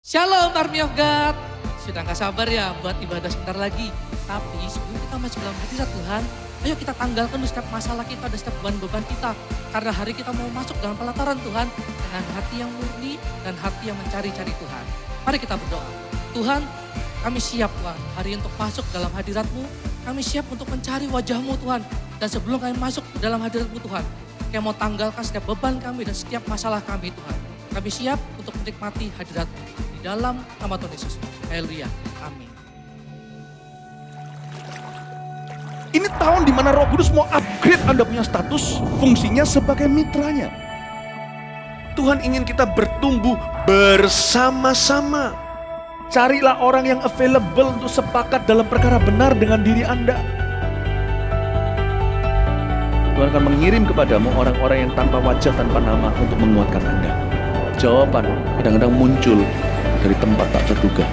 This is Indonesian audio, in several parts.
Shalom Army of God. Sudah gak sabar ya buat ibadah sebentar lagi. Tapi sebelum kita masuk dalam hadirat Tuhan, ayo kita tanggalkan setiap masalah kita dan setiap beban-beban kita. Karena hari kita mau masuk dalam pelataran Tuhan dengan hati yang murni dan hati yang mencari-cari Tuhan. Mari kita berdoa. Tuhan, kami siap Tuhan hari untuk masuk dalam hadirat-Mu. Kami siap untuk mencari wajah-Mu Tuhan. Dan sebelum kami masuk dalam hadirat-Mu Tuhan, kami mau tanggalkan setiap beban kami dan setiap masalah kami Tuhan. Kami siap untuk menikmati hadirat-Mu. Di dalam nama Tuhan Yesus. Haleluya. Amin. Ini tahun di mana Roh Kudus mau upgrade Anda punya status, fungsinya sebagai mitranya. Tuhan ingin kita bertumbuh bersama-sama. Carilah orang yang available untuk sepakat dalam perkara benar dengan diri Anda. Tuhan akan mengirim kepadamu orang-orang yang tanpa wajah, tanpa nama untuk menguatkan Anda. Jawaban kadang-kadang muncul dari tempat tak terduga.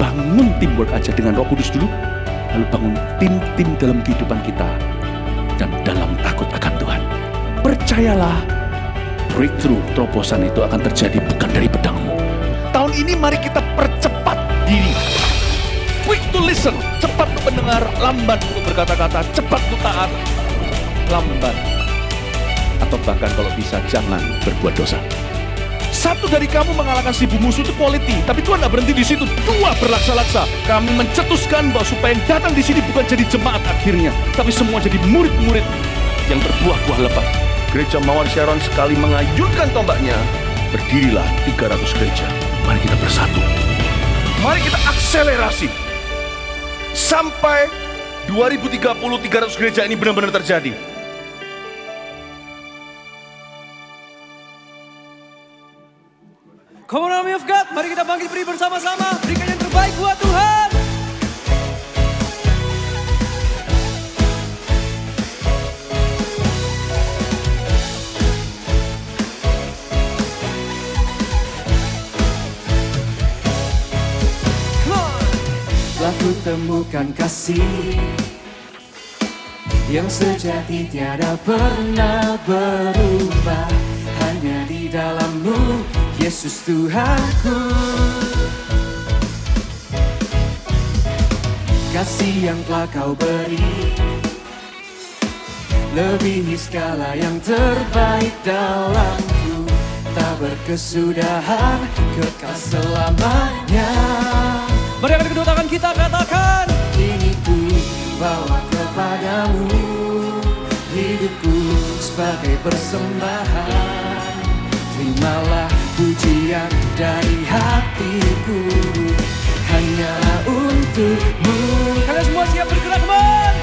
Bangun teamwork aja dengan Roh Kudus dulu, lalu bangun tim-tim dalam kehidupan kita dan dalam takut akan Tuhan. Percayalah, breakthrough, terobosan itu akan terjadi bukan dari pedangmu. Tahun ini mari kita percepat diri. Quick to listen, cepat untuk mendengar, lambat untuk berkata-kata, cepat untuk taat, lambat. Atau bahkan kalau bisa jangan berbuat dosa. Satu dari kamu mengalahkan 1000 musuh itu quality, tapi Tuhan tidak berhenti di situ. 2 berlaksa-laksa. Kami mencetuskan bahwa supaya yang datang di sini bukan jadi jemaat akhirnya, tapi semua jadi murid-murid yang berbuah-buah lebat. Gereja Mawar Sharon sekali mengayunkan tombaknya, berdirilah 300 gereja. Mari kita bersatu. Mari kita akselerasi sampai 2030 300 gereja ini benar-benar terjadi. Come on Army of God, mari kita bangkit beri bersama-sama. Berikan yang terbaik buat Tuhan. Telah ku temukan kasih yang sejati tiada pernah berubah. Hanya di dalam-Mu, Yesus Tuhanku. Kasih yang telah Kau beri lebihi segala yang terbaik dalamku. Tak berkesudahan, kekal selamanya. Mari angkat kedua tangan kita, katakan, ini ku bawa kepadamu hidupku sebagai persembahan. Terimalah pujian dari hatiku, hanyalah untuk-Mu. Kalian semua siap bergerak, teman?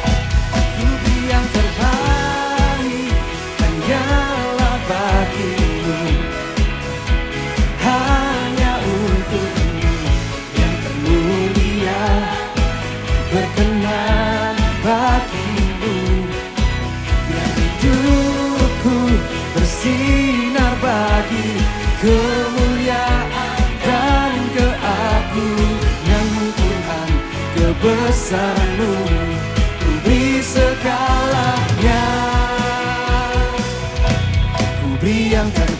Puji yang terbaik hanyalah bagi-Mu, hanya untuk-Mu yang termulia, berkenan bagi-Mu. Biar hidupku bersinar bagi kemuliaan dan keagungan-Mu Tuhan, kebesaran-Mu beri segalanya. Ku beri yang terbaik.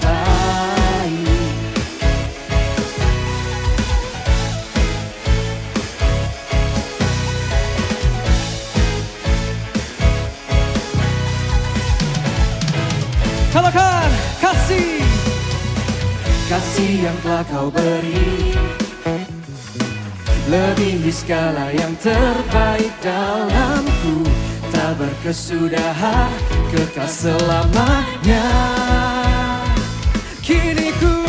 Katakan kasih, kasih yang telah Kau beri lebihi segala yang terbaik dalamku. Tak berkesudahan, kekal selamanya. Kini ku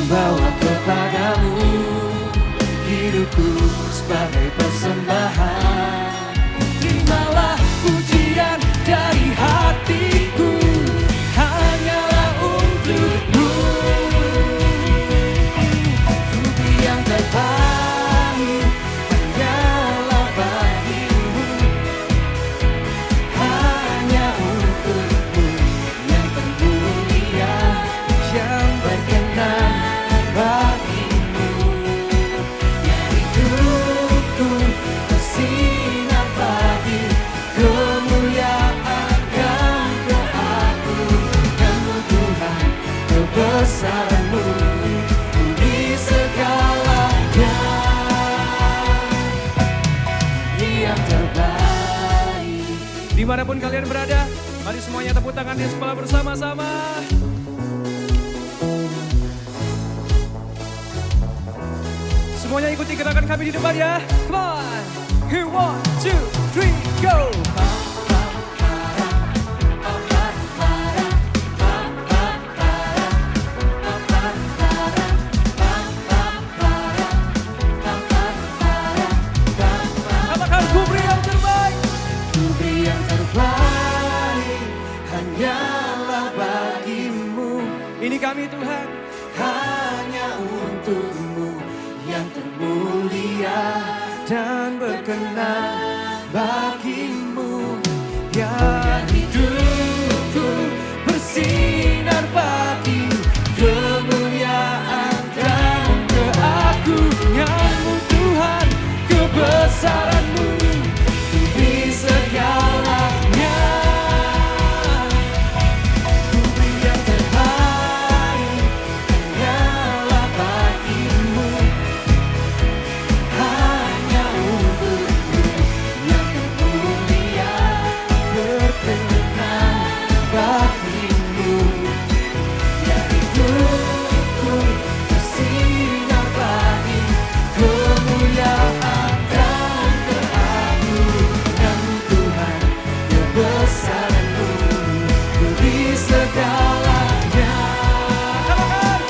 bawa kepadamu hidupku sebagai persembahan. Terimalah pujian dari hatiku, hanyalah untuk-Mu. Puji yang terbaik hanyalah bagi-Mu, hanya untuk-Mu yang terbaik. Dimanapun kalian berada, mari semuanya tepuk tangan di sekolah bersama-sama. Semuanya ikuti gerakan kami di depan ya. Come on. Here, 1, 2, 3, go. Katakan ku beri yang terbaik. Ku beri yang terbaik hanyalah bagimu. Ini kami Tuhan. Hanya untukmu yang termulia dan berkenan bagimu. Ya hidupku bersinar bagi kemuliaan dan keagunganmu Tuhan, kebesaranmu di segalanya. Ku beri yang terbaik hanyalah bagimu. Hanya untukmu yang termulia berkenan bagimu. Ya hidupku bersinar bagi kemuliaan dan keagungan Tuhan, kebesaranmu beri segalanya. Katakan,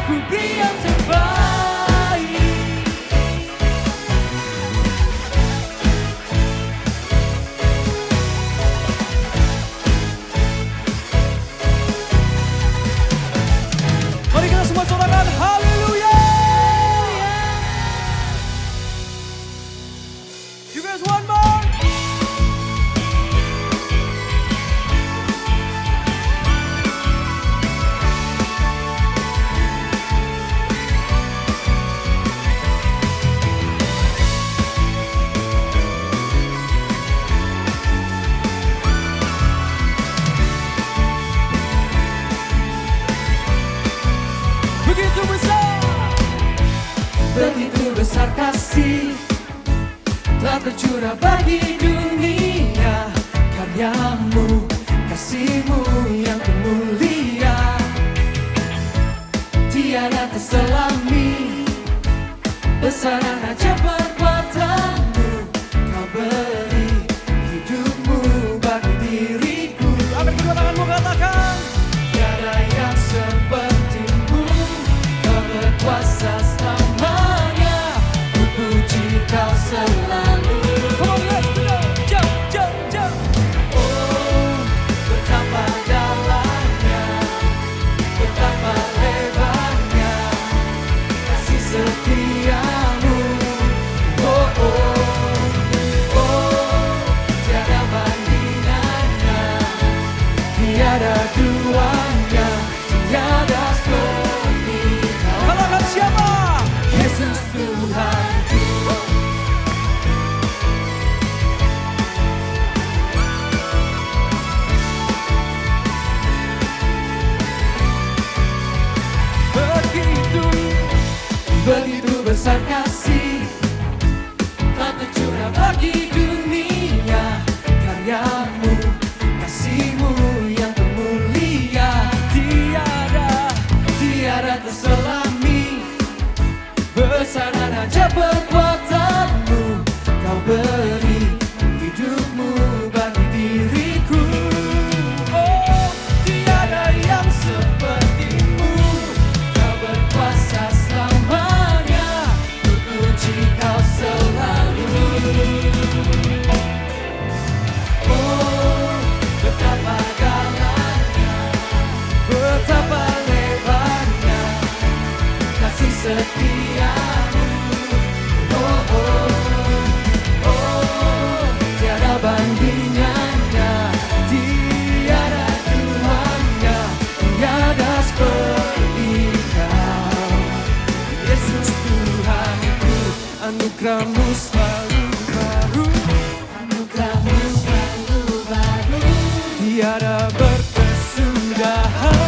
ku beri yang terbaik. Mari kita semua sorakan haleluya. You guys one more. Begitu besar kasih telah tercurah bagi dunia. Karyamu, kasihmu yang termulia tiada terselami. Besaran aja perbuatanmu, kau beri hidupmu bagi diriku. Angkat kedua tanganmu, katakan, tiada yang sepertimu. Kau berkuasa selamanya, ku puji kau selalu. Come on, let's go. Jump, jump, jump. Oh, betapa dalamnya, betapa lebarnya kasih setiamu. Oh, oh, oh, tiada bandingannya, tiada duanya, tiada seperti kau. Katakan siapa? Yesus Tuhanku. Begitu besar kasih telah tercurah bagi dunia. Karyamu, kasihmu yang termulia tiada terselami. Besaran aja perbuatanmu, kau beri hidupmu bagi diriku. Oh, tiada yang sepertimu. Kau berkuasa selamanya, ku puji kau selalu. Oh, betapa dalamnya, betapa lebarnya kasih setiamu. Oh, oh, oh, tiada bandingannya, tiada duanya, tiada seperti kau. Yesus Tuhanku, anugerahmu selalu baru, anugerahmu selalu baru, tiada berkesudahan.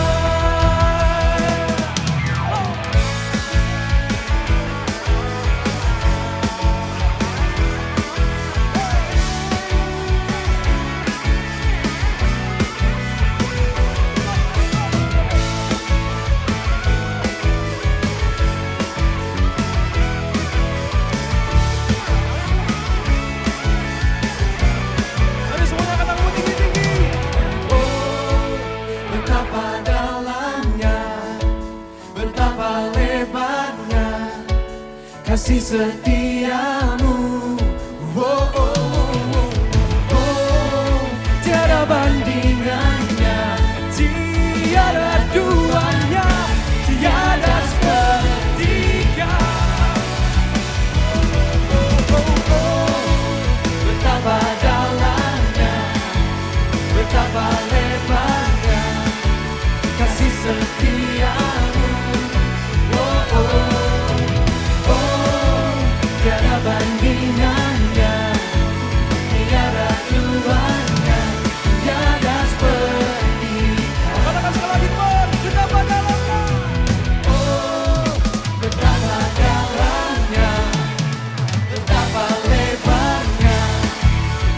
kasih setiamu. Oh, oh, oh, oh. Tiada bandingannya, tiada duanya, tiada sepertiga. Oh, oh, oh. Betapa dalamnya, betapa lebarnya kasih setiamu. Oh, oh, oh. Tiada bandingannya, tiada duanya, tiada sepertiga. Katakan sekali lagi teman, betapa dalamnya. Oh, betapa dalamnya, betapa lebarnya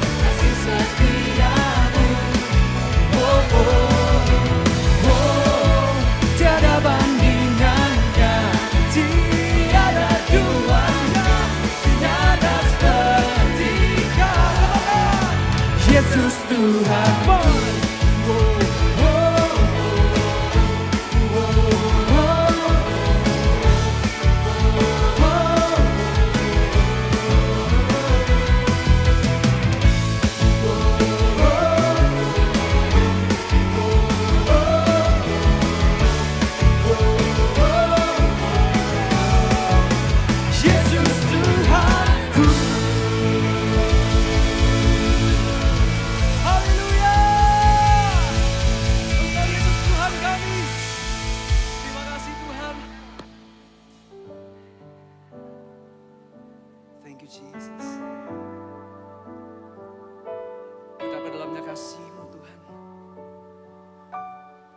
kasih setiamu. Oh, oh, oh. Tiada bandingannya, tiada duanya, tiada sepertiga. Yesus Tuhan. Oh, oh, oh, oh, Yesus Tuhanku. Haleluya. Engkau Yesus Tuhan kami. Terima kasih Tuhan. Thank you Jesus. Betapa dalamnya kasih-Mu Tuhan.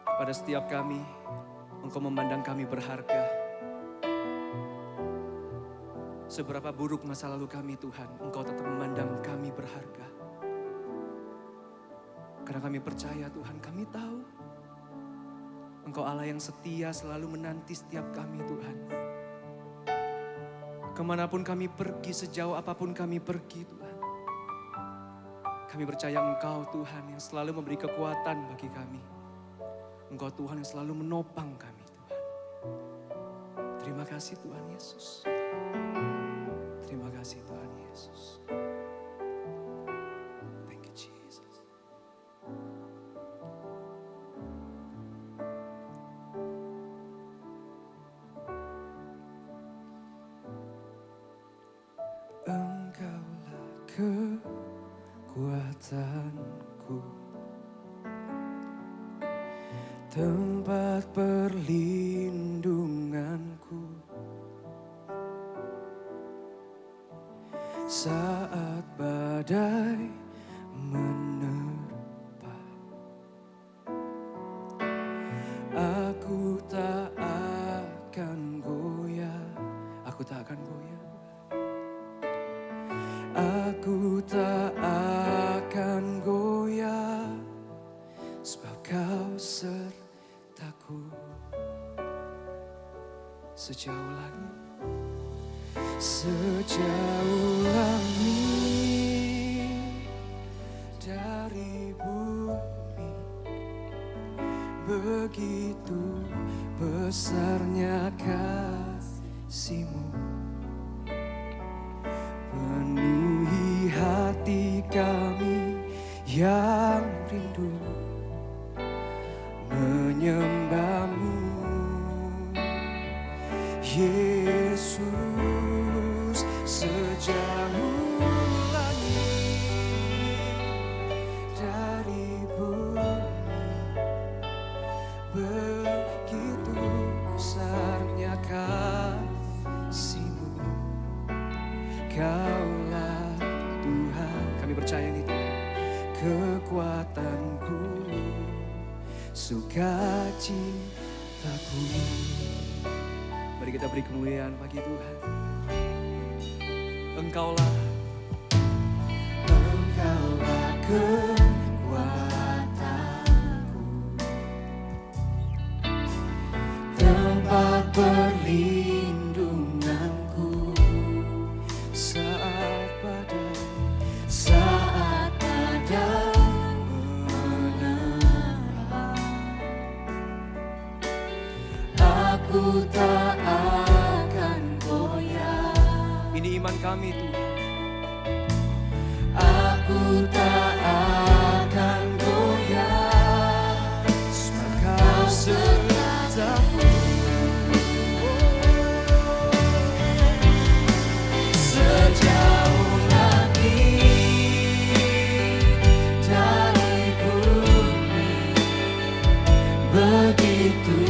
Kepada setiap kami, Engkau memandang kami berharga. Seberapa buruk masa lalu kami Tuhan, Engkau tetap memandang kami berharga. Karena kami percaya Tuhan, kami tahu Engkau Allah yang setia selalu menanti setiap kami Tuhan. Kemanapun kami pergi, sejauh apapun kami pergi Tuhan. Kami percaya Engkau Tuhan yang selalu memberi kekuatan bagi kami. Engkau Tuhan yang selalu menopang kami Tuhan. Terima kasih Tuhan Yesus. Terima kasih Tuhan Yesus. Thank you Jesus. Engkaulah kekuatanku, tempat perlindunganku. Saat badai menerpa, aku tak akan goyah. Aku tak akan goyah. Aku tak akan goyah, sebab Kau sertaku. Sejauh langit, sejauh langit dari bumi, begitu besarnya kasih-Mu. Penuhi hati kami yang rindu menyembah-Mu, Yesus. Sejauh langit dari bumi, begitu besarnya kasih-Mu. Kaulah Tuhan, kami percaya ini Tuhan, kekuatanku, sukacitaku. Mari kita beri kemuliaan bagi Tuhan. Engkaulah kekuatanku, tempat perlindunganku. Saat badai menerpa, aku tak akan goyah. Ini iman kami Tuhan. Aku tak akan goyah, sebab Kau sertaku. Sejauh langit dari bumi, begitu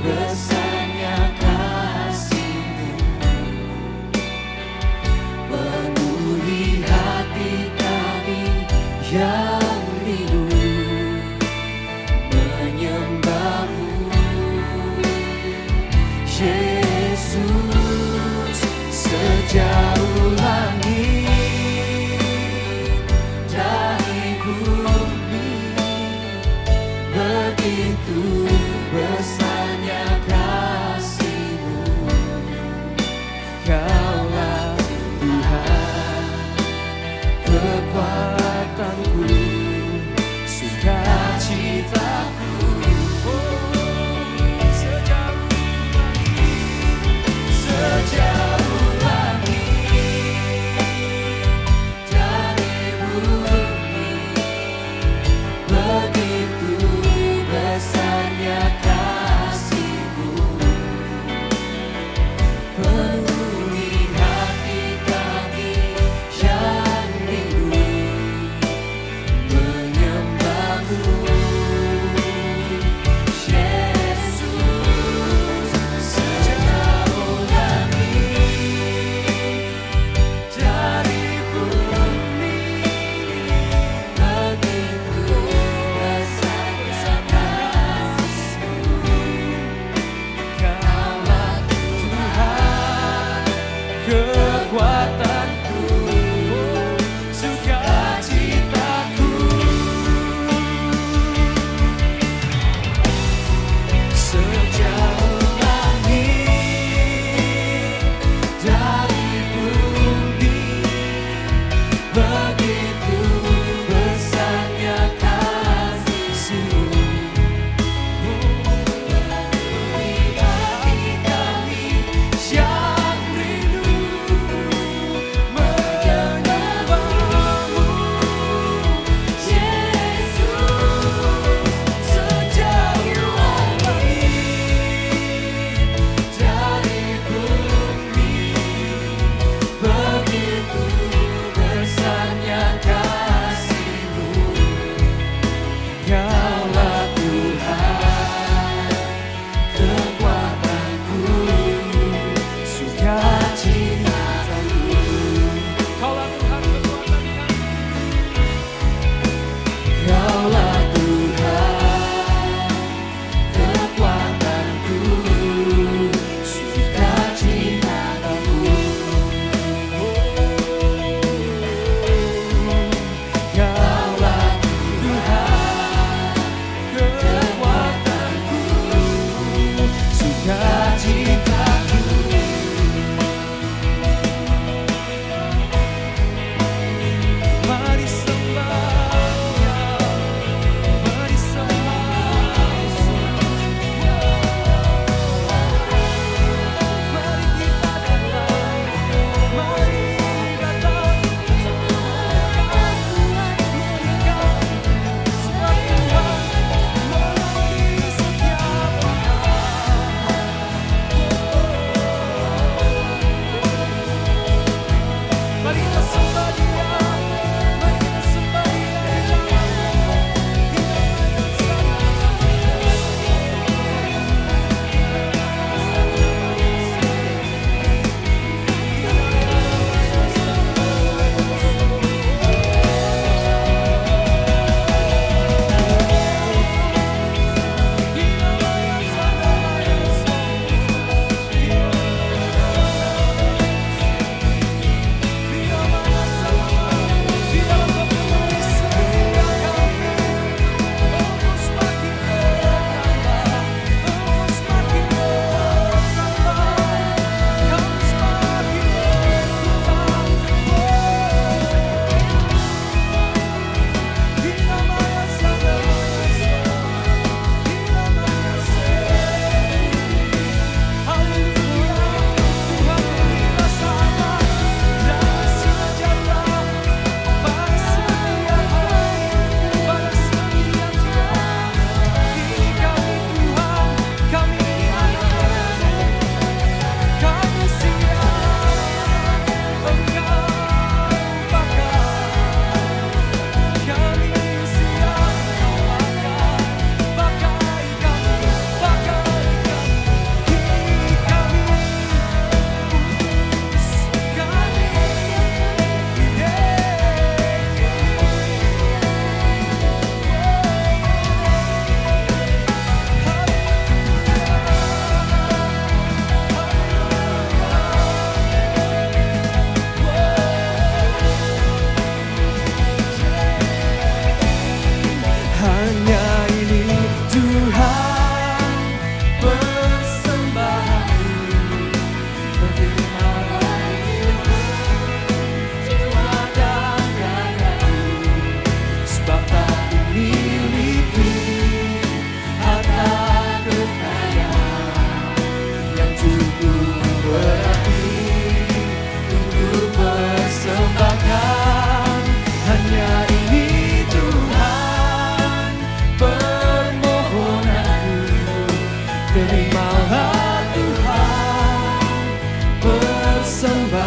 besarnya kasih-Mu. Penuhi hati kami yang rindu menyembah-Mu, Yesus. Sejauh langit dari bumi, begitu besarnya kasih-Mu. Kaulah Tuhan, kekuatanku, sukacitaku.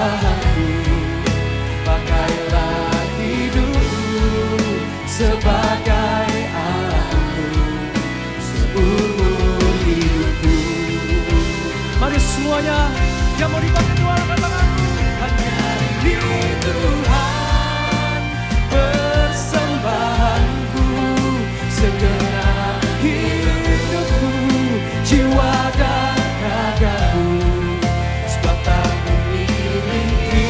persembahanku, pakailah hidupku sebagai alatku seumur hidupku. Mari semuanya yang mau dipakai Tuhan angkat tanganmu. Hanya ini Tuhan persembahanku, segenap hidupku, jiwa dan ragaku. Sebab tak memiliki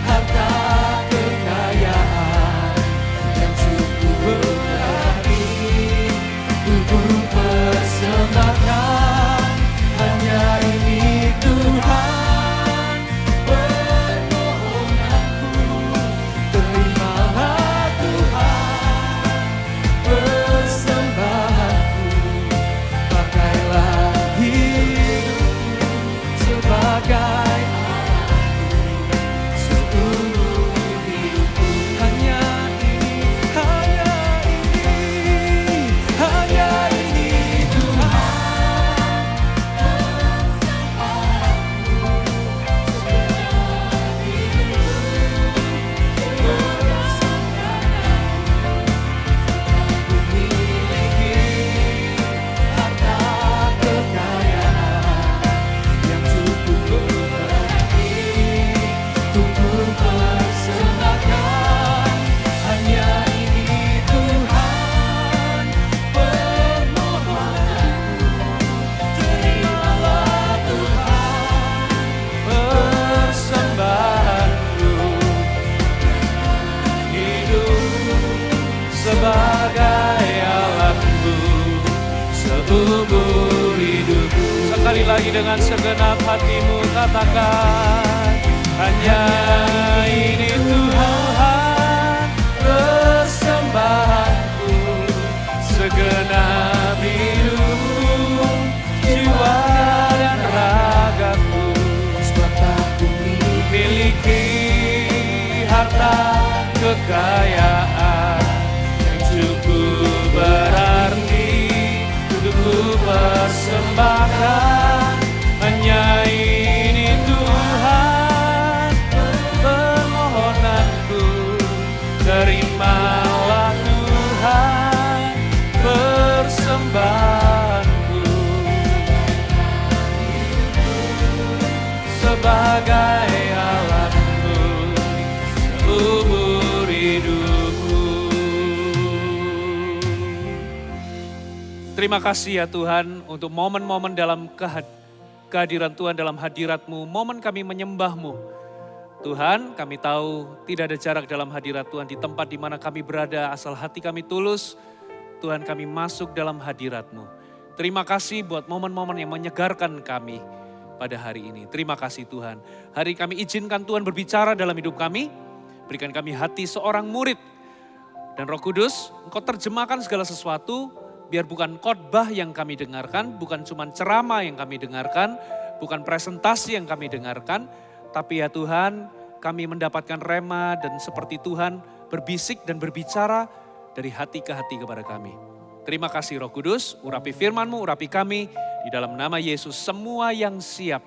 harta kekayaan yang cukup berarti untuk persembahkan. Hanya ini Tuhan permohonanku, terimalah Tuhan persembahanku, pakailah hidupku sebagai alatku seumur hidupku. Hanya ini Tuhan harta kekayaan yang cukup berarti untuk persembahkan. Hanya ini Tuhan permohonanku, terimalah Tuhan persembahanku, hidup sebagai alatku seumur hidupku. Sekali lagi dengan segenap hatimu katakan, hanya ini Tuhan persembahanku, segenap hidupku, jiwa dan ragaku. Sebab tak Miliki harta kekayaan yang cukup berarti untukku persembahkan. Hanya ini Tuhan permohonanku, terimalah Tuhan persembahanku sebagai alatku seumur hidupku. Terima kasih ya Tuhan untuk momen-momen dalam kehadiran Tuhan, dalam hadirat-Mu, momen kami menyembah-Mu. Tuhan, kami tahu tidak ada jarak dalam hadirat Tuhan, di tempat di mana kami berada, asal hati kami tulus, Tuhan kami masuk dalam hadirat-Mu. Terima kasih buat momen-momen yang menyegarkan kami pada hari ini. Terima kasih Tuhan. Hari kami izinkan Tuhan berbicara dalam hidup kami, berikan kami hati seorang murid. Dan Roh Kudus, Engkau terjemahkan segala sesuatu, biar bukan khotbah yang kami dengarkan, bukan cuma ceramah yang kami dengarkan, bukan presentasi yang kami dengarkan, tapi ya Tuhan, kami mendapatkan rema dan seperti Tuhan berbisik dan berbicara dari hati ke hati kepada kami. Terima kasih Roh Kudus, urapi firman-Mu, urapi kami, di dalam nama Yesus semua yang siap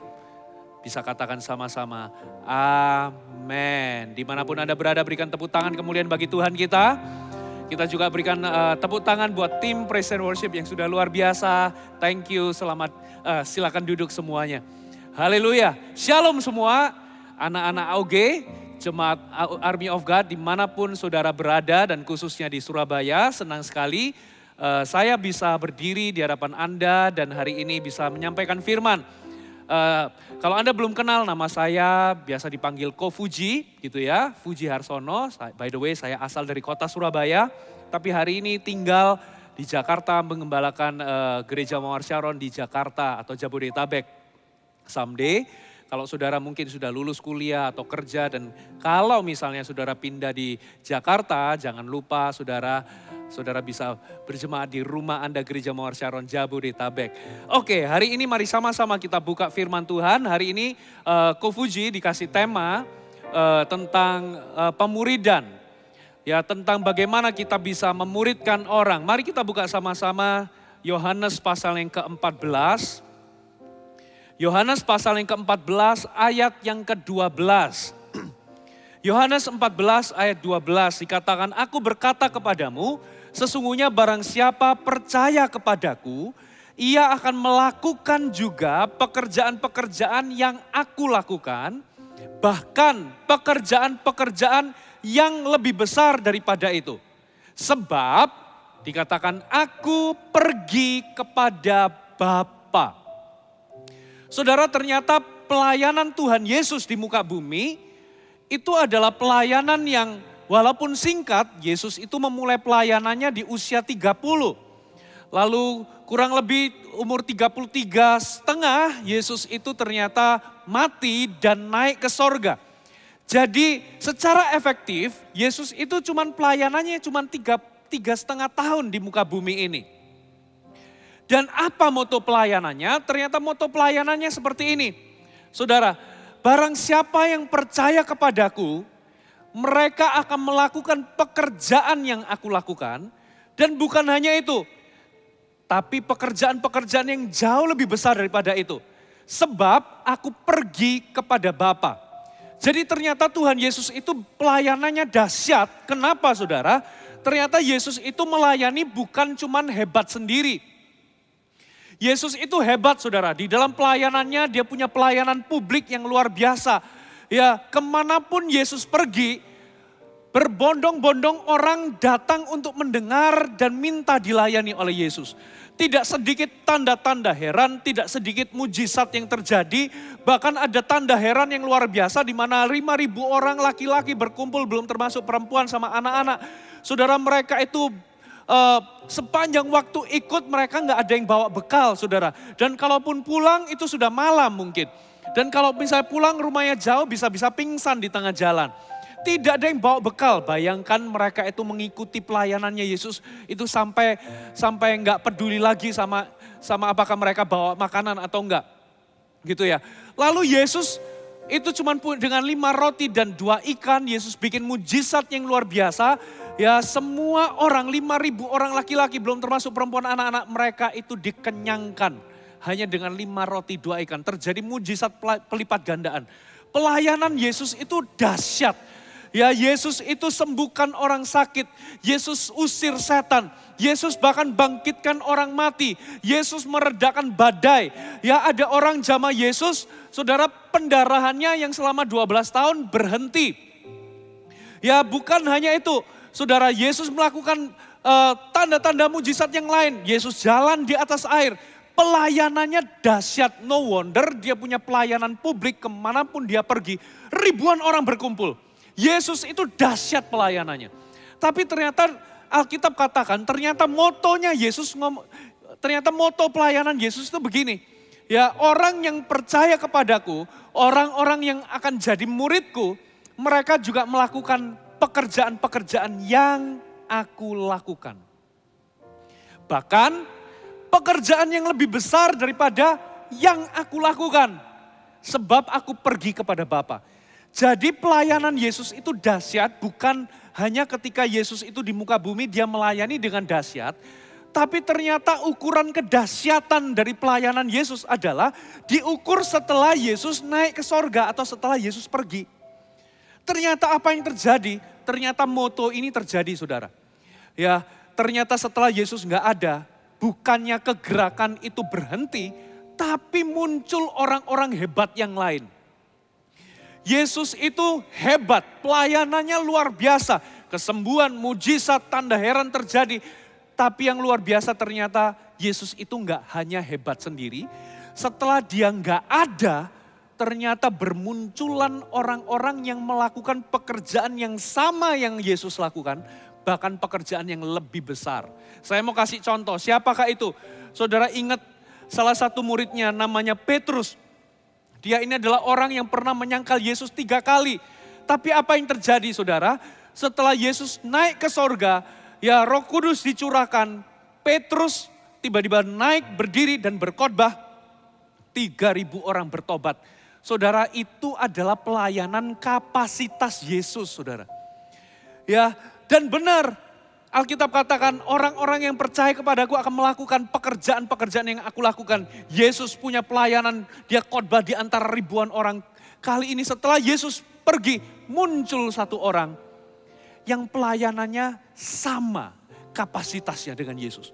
bisa katakan sama-sama, amin. Dimanapun Anda berada, berikan tepuk tangan kemuliaan bagi Tuhan kita. Kita juga berikan tepuk tangan buat tim Praise and Worship yang sudah luar biasa. Thank you, selamat, silakan duduk semuanya. Haleluya, shalom semua, anak-anak AOG, Jemaat Army of God dimanapun saudara berada dan khususnya di Surabaya. Senang sekali saya bisa berdiri di hadapan Anda dan hari ini bisa menyampaikan firman. Kalau Anda belum kenal, nama saya biasa dipanggil Ko Fuji gitu ya, Fuji Harsono. By the way, saya asal dari kota Surabaya, tapi hari ini tinggal di Jakarta mengembalakan Gereja Mawar Sharon di Jakarta atau Jabodetabek. Someday, kalau saudara mungkin sudah lulus kuliah atau kerja dan kalau misalnya saudara pindah di Jakarta, jangan lupa saudara bisa berjemaat di rumah Anda Gereja Mawar Sharon Jabodetabek. Oke, hari ini mari sama-sama kita buka firman Tuhan. Hari ini Ko Fuji dikasih tema tentang pemuridan. Ya, tentang bagaimana kita bisa memuridkan orang. Mari kita buka sama-sama Yohanes pasal yang ke-14. Yohanes pasal yang ke-14 ayat yang ke-12. Yohanes 14 ayat 12 dikatakan, aku berkata kepadamu, sesungguhnya barang siapa percaya kepadaku, ia akan melakukan juga pekerjaan-pekerjaan yang aku lakukan, bahkan pekerjaan-pekerjaan yang lebih besar daripada itu. Sebab dikatakan aku pergi kepada Bapa. Saudara, ternyata pelayanan Tuhan Yesus di muka bumi itu adalah pelayanan yang walaupun singkat, Yesus itu memulai pelayanannya di usia 30. Lalu kurang lebih umur 33 setengah, Yesus itu ternyata mati dan naik ke sorga. Jadi secara efektif, Yesus itu pelayanannya cuma tiga setengah tahun di muka bumi ini. Dan apa moto pelayanannya? Ternyata moto pelayanannya seperti ini. Saudara, barang siapa yang percaya kepadaku, mereka akan melakukan pekerjaan yang aku lakukan. Dan bukan hanya itu, tapi pekerjaan-pekerjaan yang jauh lebih besar daripada itu. Sebab aku pergi kepada Bapa. Jadi ternyata Tuhan Yesus itu pelayanannya dahsyat. Kenapa saudara? Ternyata Yesus itu melayani bukan cuman hebat sendiri. Yesus itu hebat saudara, di dalam pelayanannya dia punya pelayanan publik yang luar biasa. Ya, kemanapun Yesus pergi, berbondong-bondong orang datang untuk mendengar dan minta dilayani oleh Yesus. Tidak sedikit tanda-tanda heran, tidak sedikit mujizat yang terjadi. Bahkan ada tanda heran yang luar biasa di mana 5.000 orang laki-laki berkumpul, belum termasuk perempuan sama anak-anak. Saudara, mereka itu sepanjang waktu ikut mereka nggak ada yang bawa bekal saudara. Dan kalaupun pulang itu sudah malam mungkin. Dan kalau misalnya pulang rumahnya jauh bisa-bisa pingsan di tengah jalan. Tidak ada yang bawa bekal. Bayangkan mereka itu mengikuti pelayanannya Yesus itu sampai nggak peduli lagi sama apakah mereka bawa makanan atau enggak. Gitu ya. Lalu Yesus itu cuma dengan 5 roti dan 2 ikan Yesus bikin mujizat yang luar biasa. Ya semua orang, 5.000 orang laki-laki belum termasuk perempuan anak-anak mereka itu dikenyangkan. Hanya dengan 5 roti 2 ikan terjadi mujizat pelipat gandaan. Pelayanan Yesus itu dahsyat. Ya Yesus itu sembuhkan orang sakit. Yesus usir setan. Yesus bahkan bangkitkan orang mati. Yesus meredakan badai. Ya ada orang jamaah Yesus, saudara pendarahannya yang selama 12 tahun berhenti. Ya bukan hanya itu. Saudara, Yesus melakukan tanda-tanda mujizat yang lain. Yesus jalan di atas air. Pelayanannya dahsyat. No wonder dia punya pelayanan publik kemanapun dia pergi. Ribuan orang berkumpul. Yesus itu dahsyat pelayanannya. Tapi ternyata Alkitab katakan ternyata motonya Yesus, ternyata moto pelayanan Yesus itu begini. Ya orang yang percaya kepadaku, orang-orang yang akan jadi muridku, mereka juga melakukan pekerjaan-pekerjaan yang aku lakukan. Bahkan pekerjaan yang lebih besar daripada yang aku lakukan. Sebab aku pergi kepada Bapa. Jadi pelayanan Yesus itu dahsyat bukan hanya ketika Yesus itu di muka bumi dia melayani dengan dahsyat. Tapi ternyata ukuran kedahsyatan dari pelayanan Yesus adalah diukur setelah Yesus naik ke sorga atau setelah Yesus pergi. Ternyata apa yang terjadi? Ternyata moto ini terjadi saudara. Ya ternyata setelah Yesus nggak ada, bukannya kegerakan itu berhenti, tapi muncul orang-orang hebat yang lain. Yesus itu hebat, pelayanannya luar biasa. Kesembuhan, mujizat, tanda heran terjadi. Tapi yang luar biasa ternyata Yesus itu nggak hanya hebat sendiri. Setelah dia nggak ada, ternyata bermunculan orang-orang yang melakukan pekerjaan yang sama yang Yesus lakukan. Bahkan pekerjaan yang lebih besar. Saya mau kasih contoh, siapakah itu? Saudara ingat salah satu muridnya namanya Petrus. Dia ini adalah orang yang pernah menyangkal Yesus 3 kali. Tapi apa yang terjadi saudara? Setelah Yesus naik ke sorga, ya Roh Kudus dicurahkan. Petrus tiba-tiba naik berdiri dan berkhotbah. 3.000 orang bertobat. Saudara, itu adalah pelayanan kapasitas Yesus, saudara. Ya, dan benar, Alkitab katakan orang-orang yang percaya kepadaku akan melakukan pekerjaan-pekerjaan yang aku lakukan. Yesus punya pelayanan, dia khotbah di antara ribuan orang. Kali ini setelah Yesus pergi, muncul satu orang yang pelayanannya sama kapasitasnya dengan Yesus.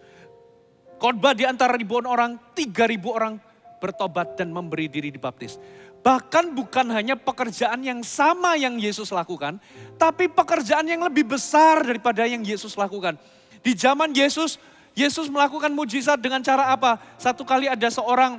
Khotbah di antara ribuan orang, 3.000 orang bertobat dan memberi diri dibaptis. Bahkan bukan hanya pekerjaan yang sama yang Yesus lakukan, tapi pekerjaan yang lebih besar daripada yang Yesus lakukan. Di zaman Yesus, Yesus melakukan mujizat dengan cara apa? Satu kali ada seorang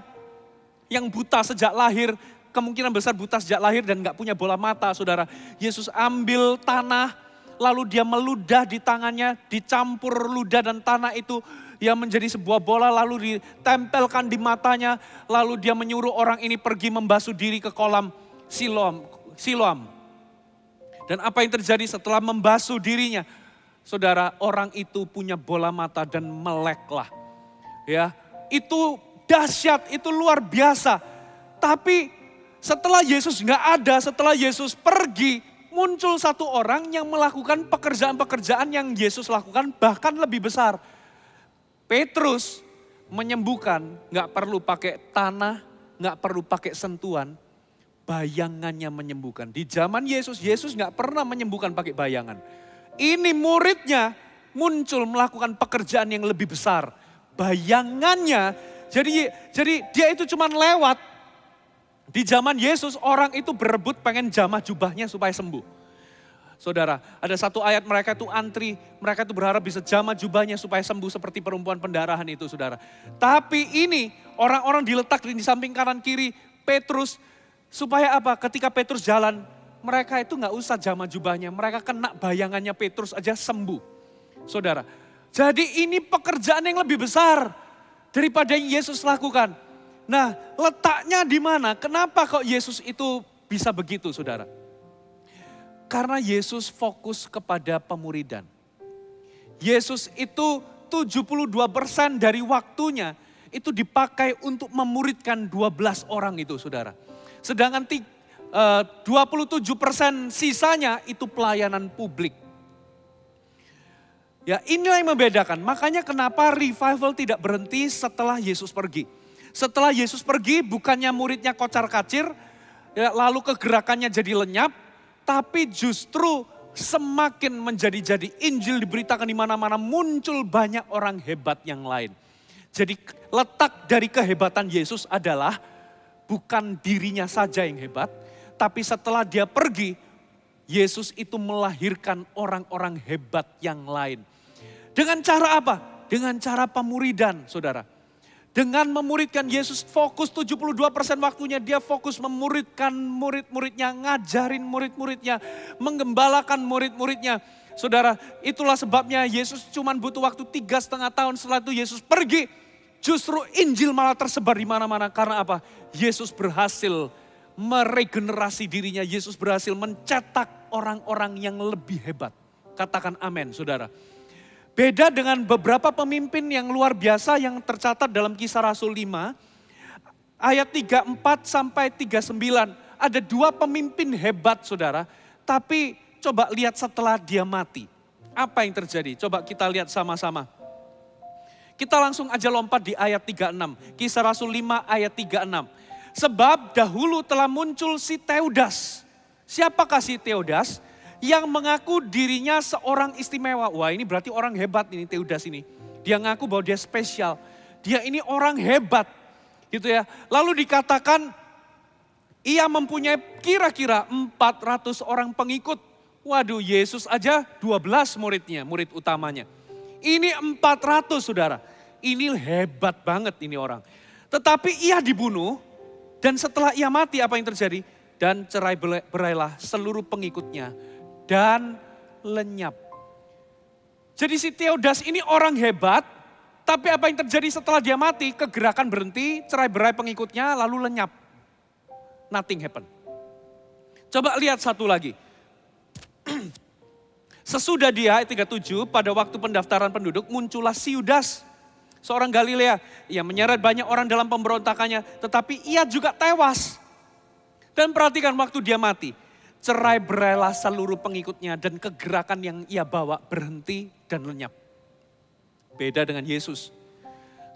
yang buta sejak lahir, kemungkinan besar buta sejak lahir dan gak punya bola mata, saudara. Yesus ambil tanah, lalu dia meludah di tangannya, dicampur ludah dan tanah itu, ya menjadi sebuah bola lalu ditempelkan di matanya. Lalu dia menyuruh orang ini pergi membasuh diri ke kolam Siloam. Dan apa yang terjadi setelah membasuh dirinya? Saudara, orang itu punya bola mata dan meleklah. Ya, itu dahsyat, itu luar biasa. Tapi setelah Yesus nggak ada, setelah Yesus pergi, muncul satu orang yang melakukan pekerjaan-pekerjaan yang Yesus lakukan bahkan lebih besar. Petrus menyembuhkan, gak perlu pakai tanah, gak perlu pakai sentuhan, bayangannya menyembuhkan. Di zaman Yesus, Yesus gak pernah menyembuhkan pakai bayangan. Ini muridnya muncul melakukan pekerjaan yang lebih besar. Bayangannya, jadi dia itu cuma lewat. Di zaman Yesus orang itu berebut pengen jamah jubahnya supaya sembuh. Saudara, ada satu ayat mereka itu antri, mereka itu berharap bisa jamah jubahnya supaya sembuh seperti perempuan pendarahan itu, saudara. Tapi ini orang-orang diletak di samping kanan kiri Petrus, supaya apa? Ketika Petrus jalan, mereka itu gak usah jamah jubahnya, mereka kena bayangannya Petrus aja sembuh. Saudara, jadi ini pekerjaan yang lebih besar daripada yang Yesus lakukan. Nah, letaknya di mana? Kenapa kok Yesus itu bisa begitu, saudara? Karena Yesus fokus kepada pemuridan. Yesus itu 72% dari waktunya itu dipakai untuk memuridkan 12 orang itu, saudara. Sedangkan 27% sisanya itu pelayanan publik. Ya, inilah yang membedakan. Makanya kenapa revival tidak berhenti setelah Yesus pergi. Setelah Yesus pergi bukannya muridnya kocar-kacir, ya, lalu kegerakannya jadi lenyap. Tapi justru semakin menjadi-jadi Injil diberitakan di mana-mana, muncul banyak orang hebat yang lain. Jadi letak dari kehebatan Yesus adalah bukan dirinya saja yang hebat, tapi setelah dia pergi, Yesus itu melahirkan orang-orang hebat yang lain. Dengan cara apa? Dengan cara pemuridan, saudara. Dengan memuridkan, Yesus fokus 72% waktunya, dia fokus memuridkan murid-muridnya, ngajarin murid-muridnya, menggembalakan murid-muridnya. Saudara, itulah sebabnya Yesus cuma butuh waktu 3,5 tahun setelah itu Yesus pergi. Justru Injil malah tersebar di mana-mana. Karena apa? Yesus berhasil meregenerasi dirinya, Yesus berhasil mencetak orang-orang yang lebih hebat. Katakan amin, saudara. Beda dengan beberapa pemimpin yang luar biasa yang tercatat dalam Kisah Rasul 5, ayat 34 sampai 39. Ada 2 pemimpin hebat, saudara. Tapi coba lihat setelah dia mati. Apa yang terjadi? Coba kita lihat sama-sama. Kita langsung aja lompat di ayat 36. Kisah Rasul 5 ayat 36. Sebab dahulu telah muncul si Teudas. Siapakah si Teudas? Yang mengaku dirinya seorang istimewa. Wah, ini berarti orang hebat ini Teudas ini. Dia ngaku bahwa dia spesial. Dia ini orang hebat. Gitu ya. Lalu dikatakan ia mempunyai kira-kira 400 orang pengikut. Waduh, Yesus aja 12 muridnya, murid utamanya. Ini 400, saudara. Ini hebat banget ini orang. Tetapi ia dibunuh dan setelah ia mati apa yang terjadi? Dan cerai berailah seluruh pengikutnya dan lenyap. Jadi si Teudas ini orang hebat, tapi apa yang terjadi setelah dia mati? Kegerakan berhenti, cerai berai pengikutnya, lalu lenyap. Nothing happen. Coba lihat satu lagi. Sesudah dia, ayat 37, pada waktu pendaftaran penduduk, muncullah si Yudas, seorang Galilea. Ia menyeret banyak orang dalam pemberontakannya, tetapi ia juga tewas. Dan perhatikan waktu dia mati. cerai berailah seluruh pengikutnya dan kegerakan yang ia bawa berhenti dan lenyap. Beda dengan Yesus.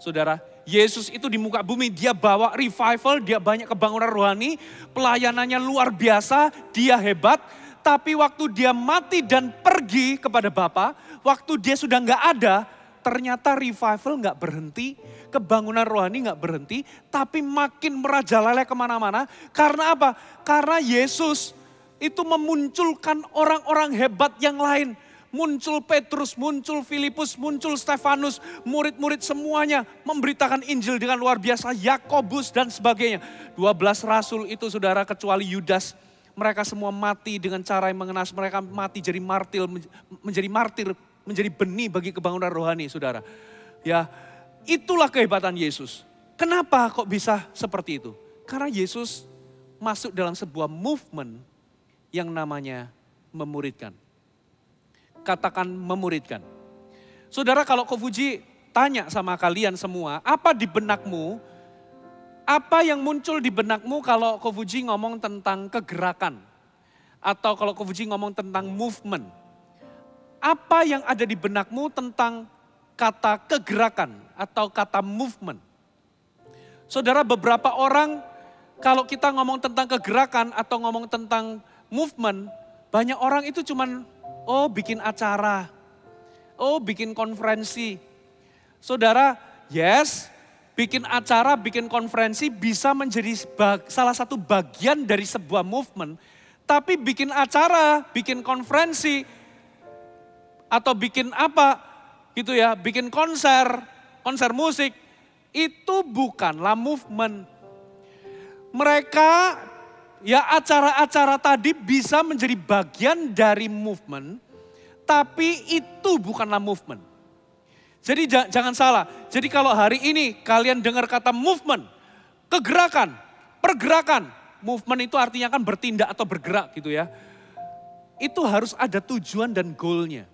Saudara, Yesus itu di muka bumi, dia bawa revival, dia banyak kebangunan rohani, pelayanannya luar biasa, dia hebat. Tapi waktu dia mati dan pergi kepada Bapa, waktu dia sudah nggak ada, ternyata revival nggak berhenti, kebangunan rohani nggak berhenti, tapi makin merajalela kemana-mana. Karena apa? Karena Yesus itu memunculkan orang-orang hebat yang lain. Muncul Petrus, muncul Filipus, muncul Stefanus, murid-murid semuanya memberitakan Injil dengan luar biasa, Yakobus dan sebagainya. 12 rasul itu saudara, kecuali Yudas, mereka semua mati dengan cara yang mengenas, mereka mati jadi martir, menjadi benih bagi kebangunan rohani saudara. Ya, itulah kehebatan Yesus. Kenapa kok bisa seperti itu? Karena Yesus masuk dalam sebuah movement yang namanya memuridkan. Katakan memuridkan. Saudara, kalau Kofuji tanya sama kalian semua, apa di benakmu, apa yang muncul di benakmu kalau Kofuji ngomong tentang kegerakan? Atau kalau Kofuji ngomong tentang movement? Apa yang ada di benakmu tentang kata kegerakan atau kata movement? Saudara, beberapa orang kalau kita ngomong tentang kegerakan atau ngomong tentang movement, banyak orang itu cuman bikin acara, bikin konferensi. Saudara, yes, bikin acara, bikin konferensi bisa menjadi salah satu bagian dari sebuah movement. Tapi bikin acara, bikin konferensi, atau bikin apa gitu ya, bikin konser musik, itu bukanlah movement. Mereka, ya acara-acara tadi bisa menjadi bagian dari movement, tapi itu bukanlah movement. Jadi jangan salah, jadi kalau hari ini kalian dengar kata movement, kegerakan, pergerakan, movement itu artinya kan bertindak atau bergerak gitu ya. Itu harus ada tujuan dan goalnya.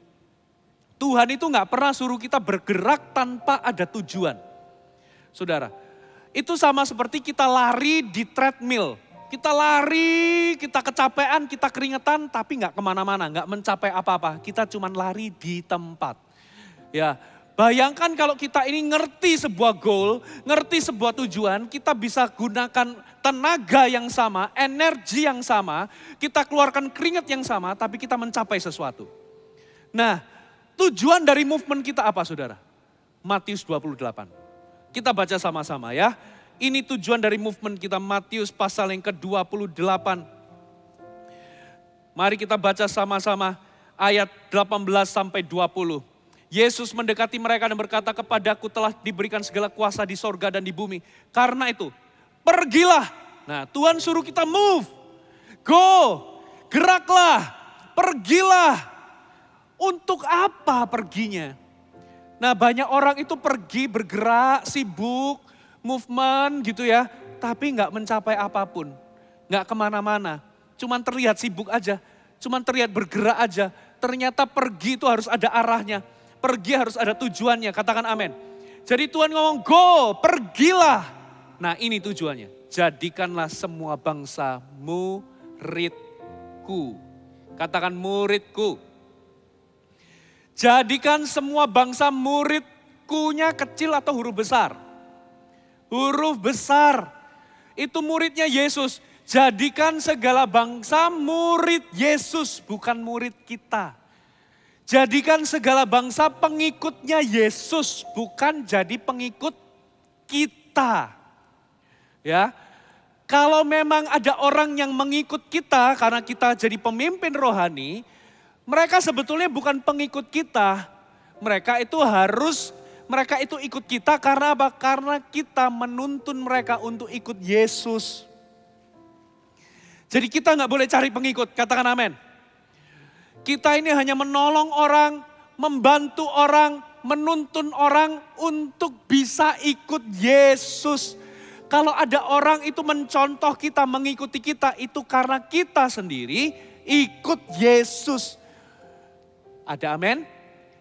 Tuhan itu gak pernah suruh kita bergerak tanpa ada tujuan. Saudara, itu sama seperti kita lari di treadmill. Kita lari, kita kecapean, kita keringetan, tapi gak kemana-mana, gak mencapai apa-apa. Kita cuma lari di tempat. Ya, bayangkan kalau kita ini ngerti sebuah goal, ngerti sebuah tujuan, kita bisa gunakan tenaga yang sama, energi yang sama, kita keluarkan keringat yang sama, tapi kita mencapai sesuatu. Nah, tujuan dari movement kita apa saudara? Matius 28. Kita baca sama-sama ya. Ini tujuan dari movement kita, Matius pasal yang ke-28. Mari kita baca sama-sama ayat 18 sampai 20. Yesus mendekati mereka dan berkata, kepadaku telah diberikan segala kuasa di sorga dan di bumi. Karena itu, pergilah. Nah, Tuhan suruh kita move. Go, geraklah, pergilah. Untuk apa perginya? Nah, banyak orang itu pergi bergerak, sibuk, movement gitu ya. Tapi gak mencapai apapun. Gak kemana-mana. Cuman terlihat sibuk aja. Cuman terlihat bergerak aja. Ternyata pergi itu harus ada arahnya. Pergi harus ada tujuannya. Katakan amin. Jadi Tuhan ngomong go, pergilah. Nah ini tujuannya. Jadikanlah semua bangsa muridku. Katakan muridku. Jadikan semua bangsa muridkunya kecil atau huruf besar? Huruf besar. Itu muridnya Yesus. Jadikan segala bangsa murid Yesus, bukan murid kita. Jadikan segala bangsa pengikutnya Yesus, bukan jadi pengikut kita. Ya. Kalau memang ada orang yang mengikut kita karena kita jadi pemimpin rohani, mereka sebetulnya bukan pengikut kita. Mereka itu ikut kita karena apa? Karena kita menuntun mereka untuk ikut Yesus. Jadi kita gak boleh cari pengikut, katakan amin. Kita ini hanya menolong orang, membantu orang, menuntun orang untuk bisa ikut Yesus. Kalau ada orang itu mencontoh kita, mengikuti kita, itu karena kita sendiri ikut Yesus. Ada amin?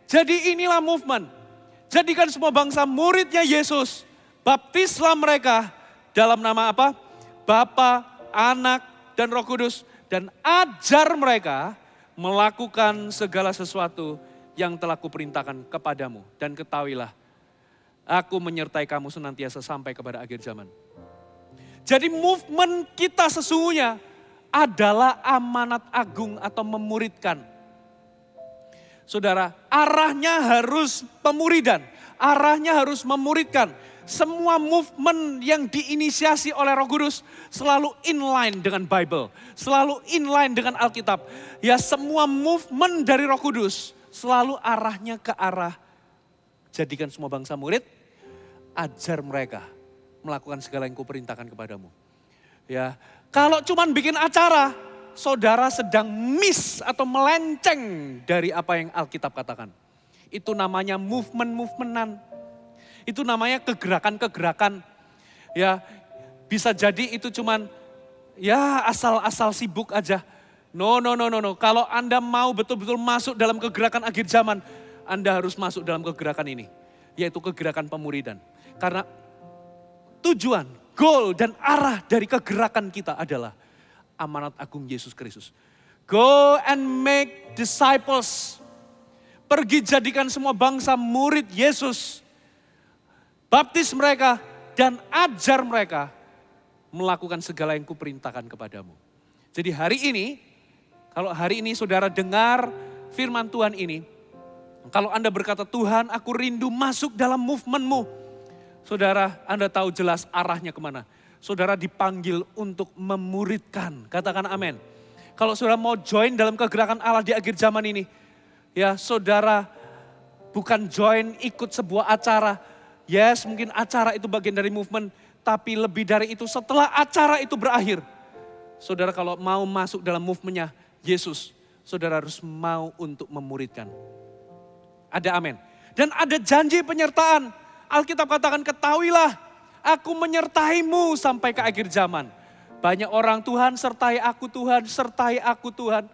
Jadi inilah movement. Jadikan semua bangsa muridnya Yesus. Baptislah mereka dalam nama apa? Bapa, Anak, dan Roh Kudus. dan ajar mereka melakukan segala sesuatu yang telah kuperintahkan kepadamu. Dan ketahuilah, aku menyertai kamu senantiasa sampai kepada akhir zaman. Jadi movement kita sesungguhnya adalah amanat agung atau memuridkan. Saudara, arahnya harus pemuridan, arahnya harus memuridkan. Semua movement yang diinisiasi oleh Roh Kudus selalu inline dengan Bible, selalu inline dengan Alkitab. Ya, semua movement dari Roh Kudus selalu arahnya ke arah jadikan semua bangsa murid, ajar mereka melakukan segala yang kuperintahkan kepadamu. Ya, kalau cuman bikin acara, saudara sedang miss atau melenceng dari apa yang Alkitab katakan. Itu namanya movement-movementan. Itu namanya kegerakan-kegerakan. Ya, bisa jadi itu cuman ya asal-asal sibuk aja. No. Kalau Anda mau betul-betul masuk dalam kegerakan akhir zaman, Anda harus masuk dalam kegerakan ini. Yaitu kegerakan pemuridan. Karena tujuan, goal dan arah dari kegerakan kita adalah amanat agung Yesus Kristus. Go and make disciples. Pergi jadikan semua bangsa murid Yesus. Baptis mereka dan ajar mereka melakukan segala yang kuperintahkan kepadamu. Jadi hari ini, kalau hari ini saudara dengar firman Tuhan ini, kalau Anda berkata, Tuhan aku rindu masuk dalam movement-Mu. Saudara, Anda tahu jelas arahnya kemana. Saudara dipanggil untuk memuridkan, katakan amin. Kalau saudara mau join dalam kegerakan Allah di akhir zaman ini, ya saudara bukan join ikut sebuah acara. Yes, mungkin acara itu bagian dari movement, tapi lebih dari itu setelah acara itu berakhir. Saudara kalau mau masuk dalam movementnya Yesus, saudara harus mau untuk memuridkan. Ada amin. Dan ada janji penyertaan. Alkitab katakan, ketahuilah aku menyertaimu sampai ke akhir zaman. Banyak orang, Tuhan sertai aku, Tuhan sertai aku, Tuhan.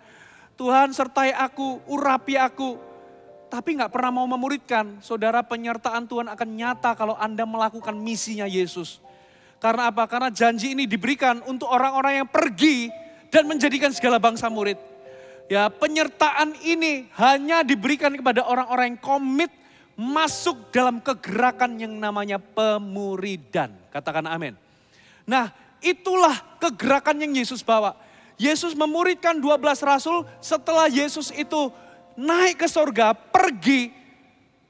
Tuhan sertai aku, urapi aku. Tapi gak pernah mau memuridkan. Saudara, penyertaan Tuhan akan nyata kalau Anda melakukan misinya Yesus. Karena apa? Karena janji ini diberikan untuk orang-orang yang pergi dan menjadikan segala bangsa murid. Ya, penyertaan ini hanya diberikan kepada orang-orang yang komit masuk dalam kegerakan yang namanya pemuridan. Katakan amin. Nah, itulah kegerakan yang Yesus bawa. Yesus memuridkan 12 rasul, setelah Yesus itu naik ke sorga, pergi.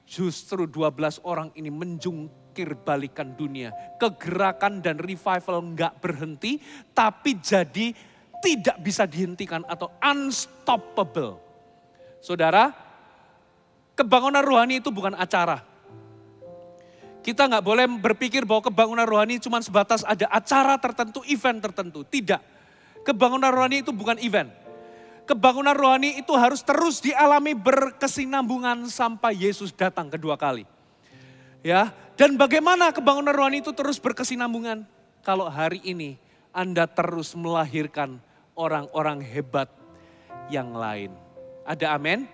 Justru 12 orang ini menjungkir balikan dunia. Kegerakan dan revival enggak berhenti, tapi jadi tidak bisa dihentikan atau unstoppable. Saudara, kebangunan rohani itu bukan acara. Kita nggak boleh berpikir bahwa kebangunan rohani cuma sebatas ada acara tertentu, event tertentu. Tidak. Kebangunan rohani itu bukan event. Kebangunan rohani itu harus terus dialami berkesinambungan sampai Yesus datang kedua kali. Ya, dan bagaimana kebangunan rohani itu terus berkesinambungan? Kalau hari ini Anda terus melahirkan orang-orang hebat yang lain. Ada amin?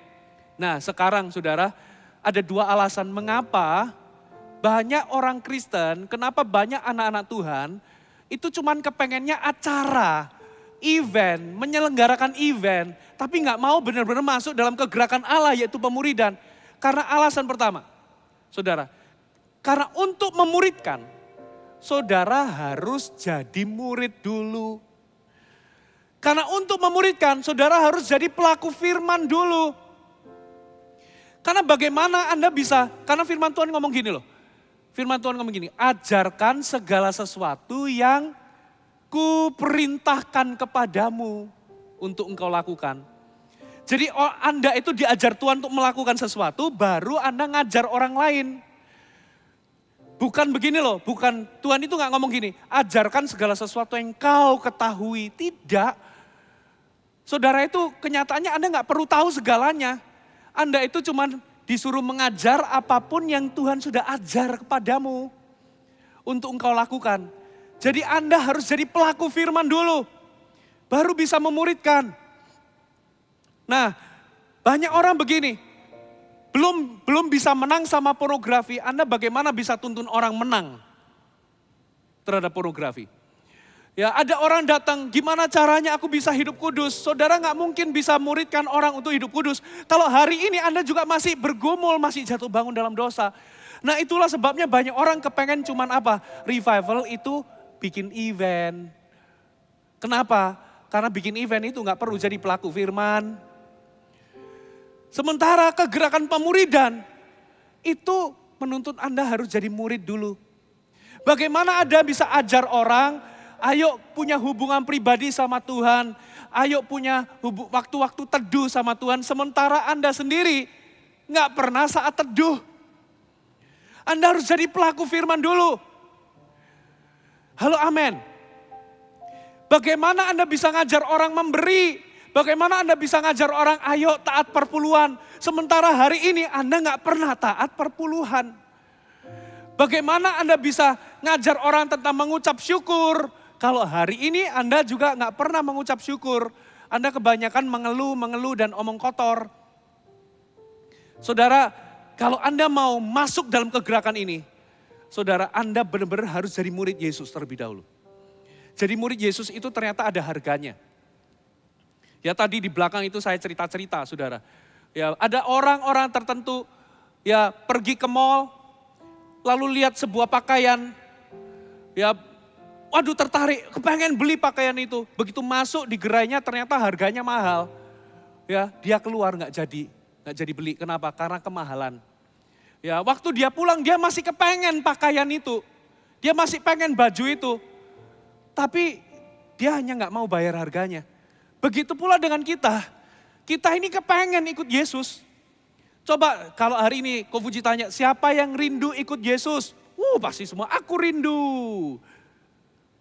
Nah, sekarang saudara, ada dua alasan mengapa banyak orang Kristen, kenapa banyak anak-anak Tuhan itu cuman kepengennya acara, event, menyelenggarakan event, tapi nggak mau benar-benar masuk dalam kegerakan Allah yaitu pemuridan. Karena alasan pertama, saudara, karena untuk memuridkan, saudara harus jadi murid dulu. Karena untuk memuridkan, saudara harus jadi pelaku firman dulu. Karena bagaimana Anda bisa, karena firman Tuhan ngomong gini loh. Firman Tuhan ngomong gini, ajarkan segala sesuatu yang kuperintahkan kepadamu untuk engkau lakukan. Jadi Anda itu diajar Tuhan untuk melakukan sesuatu, baru Anda ngajar orang lain. Bukan begini loh, bukan Tuhan itu gak ngomong gini, ajarkan segala sesuatu yang kau ketahui. Tidak. Saudara itu kenyataannya Anda gak perlu tahu segalanya. Anda itu cuma disuruh mengajar apapun yang Tuhan sudah ajar kepadamu untuk engkau lakukan. Jadi Anda harus jadi pelaku firman dulu, baru bisa memuridkan. Nah, banyak orang begini, belum bisa menang sama pornografi, Anda bagaimana bisa tuntun orang menang terhadap pornografi? Ya, ada orang datang, gimana caranya aku bisa hidup kudus? Saudara nggak mungkin bisa muridkan orang untuk hidup kudus. Kalau hari ini Anda juga masih bergumul, masih jatuh bangun dalam dosa. Nah itulah sebabnya banyak orang kepengen cuman apa? Revival itu bikin event. Kenapa? Karena bikin event itu nggak perlu jadi pelaku firman. Sementara kegerakan pemuridan itu menuntut Anda harus jadi murid dulu. Bagaimana Anda bisa ajar orang, ayo punya hubungan pribadi sama Tuhan, ayo punya waktu-waktu teduh sama Tuhan, sementara Anda sendiri nggak pernah saat teduh. Anda harus jadi pelaku firman dulu. Halo, amin. Bagaimana Anda bisa ngajar orang memberi? Bagaimana Anda bisa ngajar orang ayo taat perpuluhan? Sementara hari ini Anda nggak pernah taat perpuluhan. Bagaimana Anda bisa ngajar orang tentang mengucap syukur? Kalau hari ini Anda juga nggak pernah mengucap syukur. Anda kebanyakan mengeluh dan omong kotor. Saudara, kalau Anda mau masuk dalam kegerakan ini, saudara, Anda benar-benar harus jadi murid Yesus terlebih dahulu. Jadi murid Yesus itu ternyata ada harganya. Ya tadi di belakang itu saya cerita-cerita, saudara. Ya ada orang-orang tertentu ya pergi ke mall, lalu lihat sebuah pakaian, ya waduh tertarik, kepengen beli pakaian itu. Begitu masuk di gerainya ternyata harganya mahal. Ya dia keluar nggak jadi beli. Kenapa? Karena kemahalan. Ya waktu dia pulang dia masih kepengen pakaian itu. Dia masih pengen baju itu. Tapi dia hanya nggak mau bayar harganya. Begitu pula dengan kita. Kita ini kepengen ikut Yesus. Coba kalau hari ini Kofuji tanya, siapa yang rindu ikut Yesus? Pasti semua, aku rindu.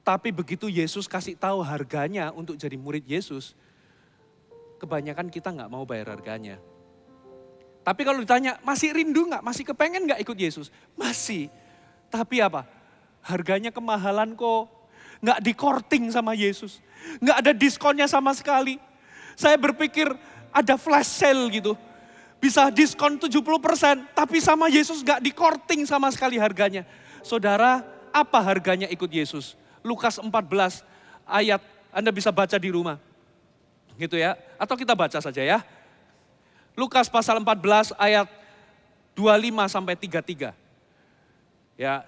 Tapi begitu Yesus kasih tahu harganya untuk jadi murid Yesus, kebanyakan kita nggak mau bayar harganya. Tapi kalau ditanya, masih rindu nggak? Masih kepengen nggak ikut Yesus? Masih. Tapi apa? Harganya kemahalan kok. Nggak di-courting sama Yesus. Nggak ada diskonnya sama sekali. Saya berpikir ada flash sale gitu. Bisa diskon 70%, tapi sama Yesus nggak di-courting sama sekali harganya. Saudara, apa harganya ikut Yesus? Lukas 14 ayat, Anda bisa baca di rumah. Gitu ya, atau kita baca saja ya. Lukas pasal 14 ayat 25 sampai 33. Ya,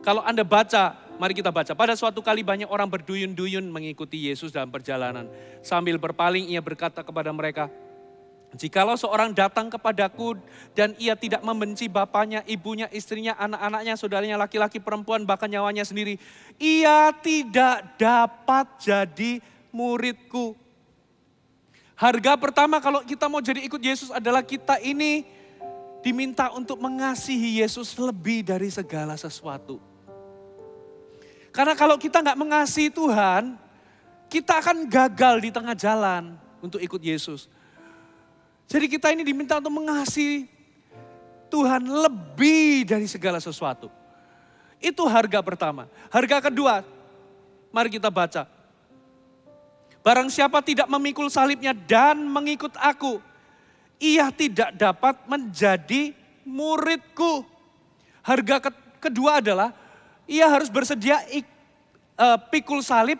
kalau Anda baca, mari kita baca. Pada suatu kali banyak orang berduyun-duyun mengikuti Yesus dalam perjalanan. Sambil berpaling ia berkata kepada mereka, jikalau seorang datang kepadaku dan ia tidak membenci bapaknya, ibunya, istrinya, anak-anaknya, saudaranya laki-laki, perempuan, bahkan nyawanya sendiri, ia tidak dapat jadi muridku. Harga pertama kalau kita mau jadi ikut Yesus adalah kita ini diminta untuk mengasihi Yesus lebih dari segala sesuatu. Karena kalau kita nggak mengasihi Tuhan, kita akan gagal di tengah jalan untuk ikut Yesus. Jadi kita ini diminta untuk mengasihi Tuhan lebih dari segala sesuatu. Itu harga pertama. Harga kedua, mari kita baca. Barang siapa tidak memikul salibnya dan mengikut aku, ia tidak dapat menjadi muridku. Harga kedua adalah, ia harus bersedia pikul salib,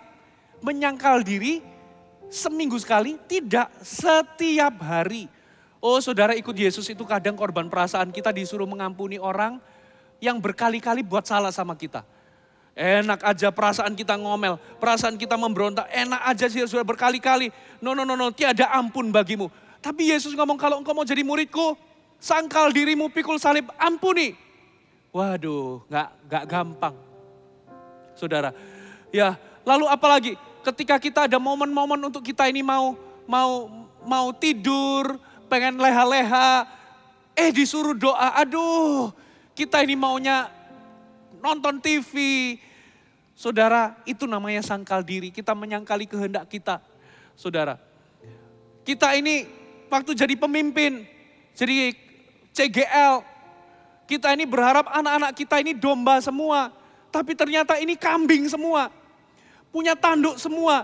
menyangkal diri seminggu sekali, tidak setiap hari. Oh saudara, ikut Yesus itu kadang korban perasaan, kita disuruh mengampuni orang yang berkali-kali buat salah sama kita. Enak aja perasaan kita ngomel, perasaan kita memberontak, enak aja sih sudah berkali-kali. No, tiada ampun bagimu. Tapi Yesus ngomong kalau engkau mau jadi muridku, sangkal dirimu, pikul salib, ampuni. Waduh, nggak gampang. Saudara, ya lalu apalagi ketika kita ada momen-momen untuk kita ini mau tidur, pengen leha-leha, disuruh doa, aduh kita ini maunya nonton TV. Saudara, itu namanya sangkal diri, kita menyangkali kehendak kita. Saudara, kita ini waktu jadi pemimpin, jadi CGL, kita ini berharap anak-anak kita ini domba semua. Tapi ternyata ini kambing semua, punya tanduk semua.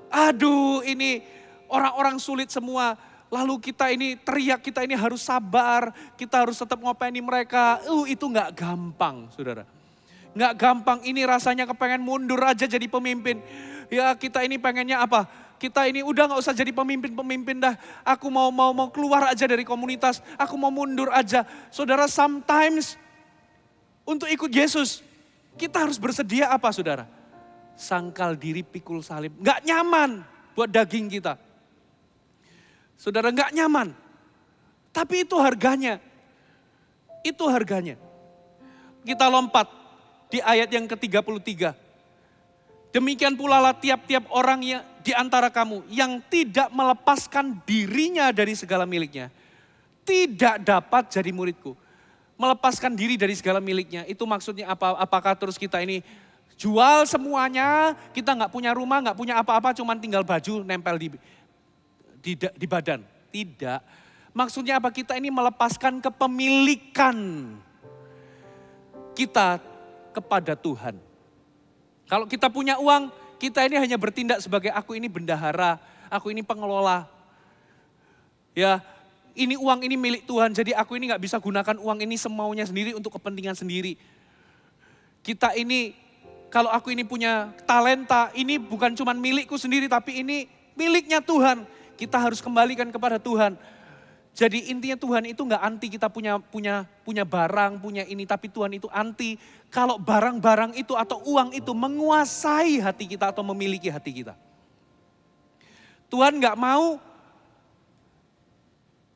Aduh ini orang-orang sulit semua. Lalu kita ini teriak, kita ini harus sabar, kita harus tetap ngopeni mereka. Itu gak gampang saudara. Nggak gampang, ini rasanya kepengen mundur aja jadi pemimpin. Ya kita ini pengennya apa? Kita ini udah gak usah jadi pemimpin dah. Aku mau keluar aja dari komunitas. Aku mau mundur aja. Saudara, sometimes untuk ikut Yesus, kita harus bersedia apa saudara? Sangkal diri, pikul salib. Gak nyaman buat daging kita. Saudara, gak nyaman. Tapi itu harganya. Itu harganya. Kita lompat di ayat yang ke-33. Demikian pula lah tiap-tiap orang yang di antara kamu yang tidak melepaskan dirinya dari segala miliknya, tidak dapat jadi muridku. Melepaskan diri dari segala miliknya, itu maksudnya apa? Apakah terus kita ini jual semuanya, kita nggak punya rumah, nggak punya apa-apa, cuman tinggal baju nempel di badan? Tidak. Maksudnya apa? Kita ini melepaskan kepemilikan kita kepada Tuhan. Kalau kita punya uang, kita ini hanya bertindak sebagai aku ini bendahara, aku ini pengelola. Ya, ini uang ini milik Tuhan, jadi aku ini gak bisa gunakan uang ini semaunya sendiri untuk kepentingan sendiri. Kita ini, kalau aku ini punya talenta, ini bukan cuma milikku sendiri, tapi ini miliknya Tuhan. Kita harus kembalikan kepada Tuhan. Jadi intinya Tuhan itu gak anti kita punya barang, punya ini, tapi Tuhan itu anti kalau barang-barang itu atau uang itu menguasai hati kita atau memiliki hati kita. Tuhan gak mau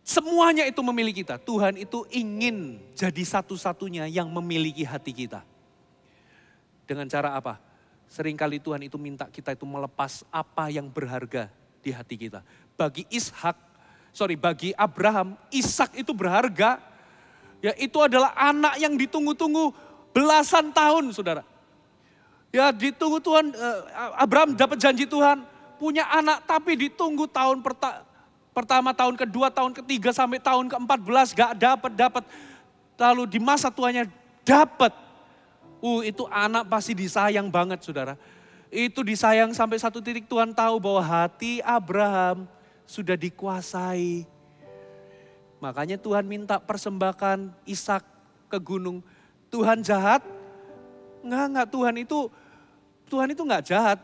semuanya itu memiliki kita. Tuhan itu ingin jadi satu-satunya yang memiliki hati kita. Dengan cara apa? Seringkali Tuhan itu minta kita itu melepas apa yang berharga di hati kita. Bagi Abraham, Ishak itu berharga. Ya, itu adalah anak yang ditunggu-tunggu belasan tahun, saudara. Ya, ditunggu Tuhan, Abraham dapat janji Tuhan, punya anak tapi ditunggu tahun pertama, tahun kedua, tahun ketiga sampai tahun ke-14 gak dapat. Lalu di masa tuanya dapat. Itu anak pasti disayang banget, saudara. Itu disayang sampai satu titik Tuhan tahu bahwa hati Abraham sudah dikuasai. Makanya Tuhan minta persembahkan Ishak ke gunung. Tuhan jahat? Enggak, Tuhan itu enggak jahat.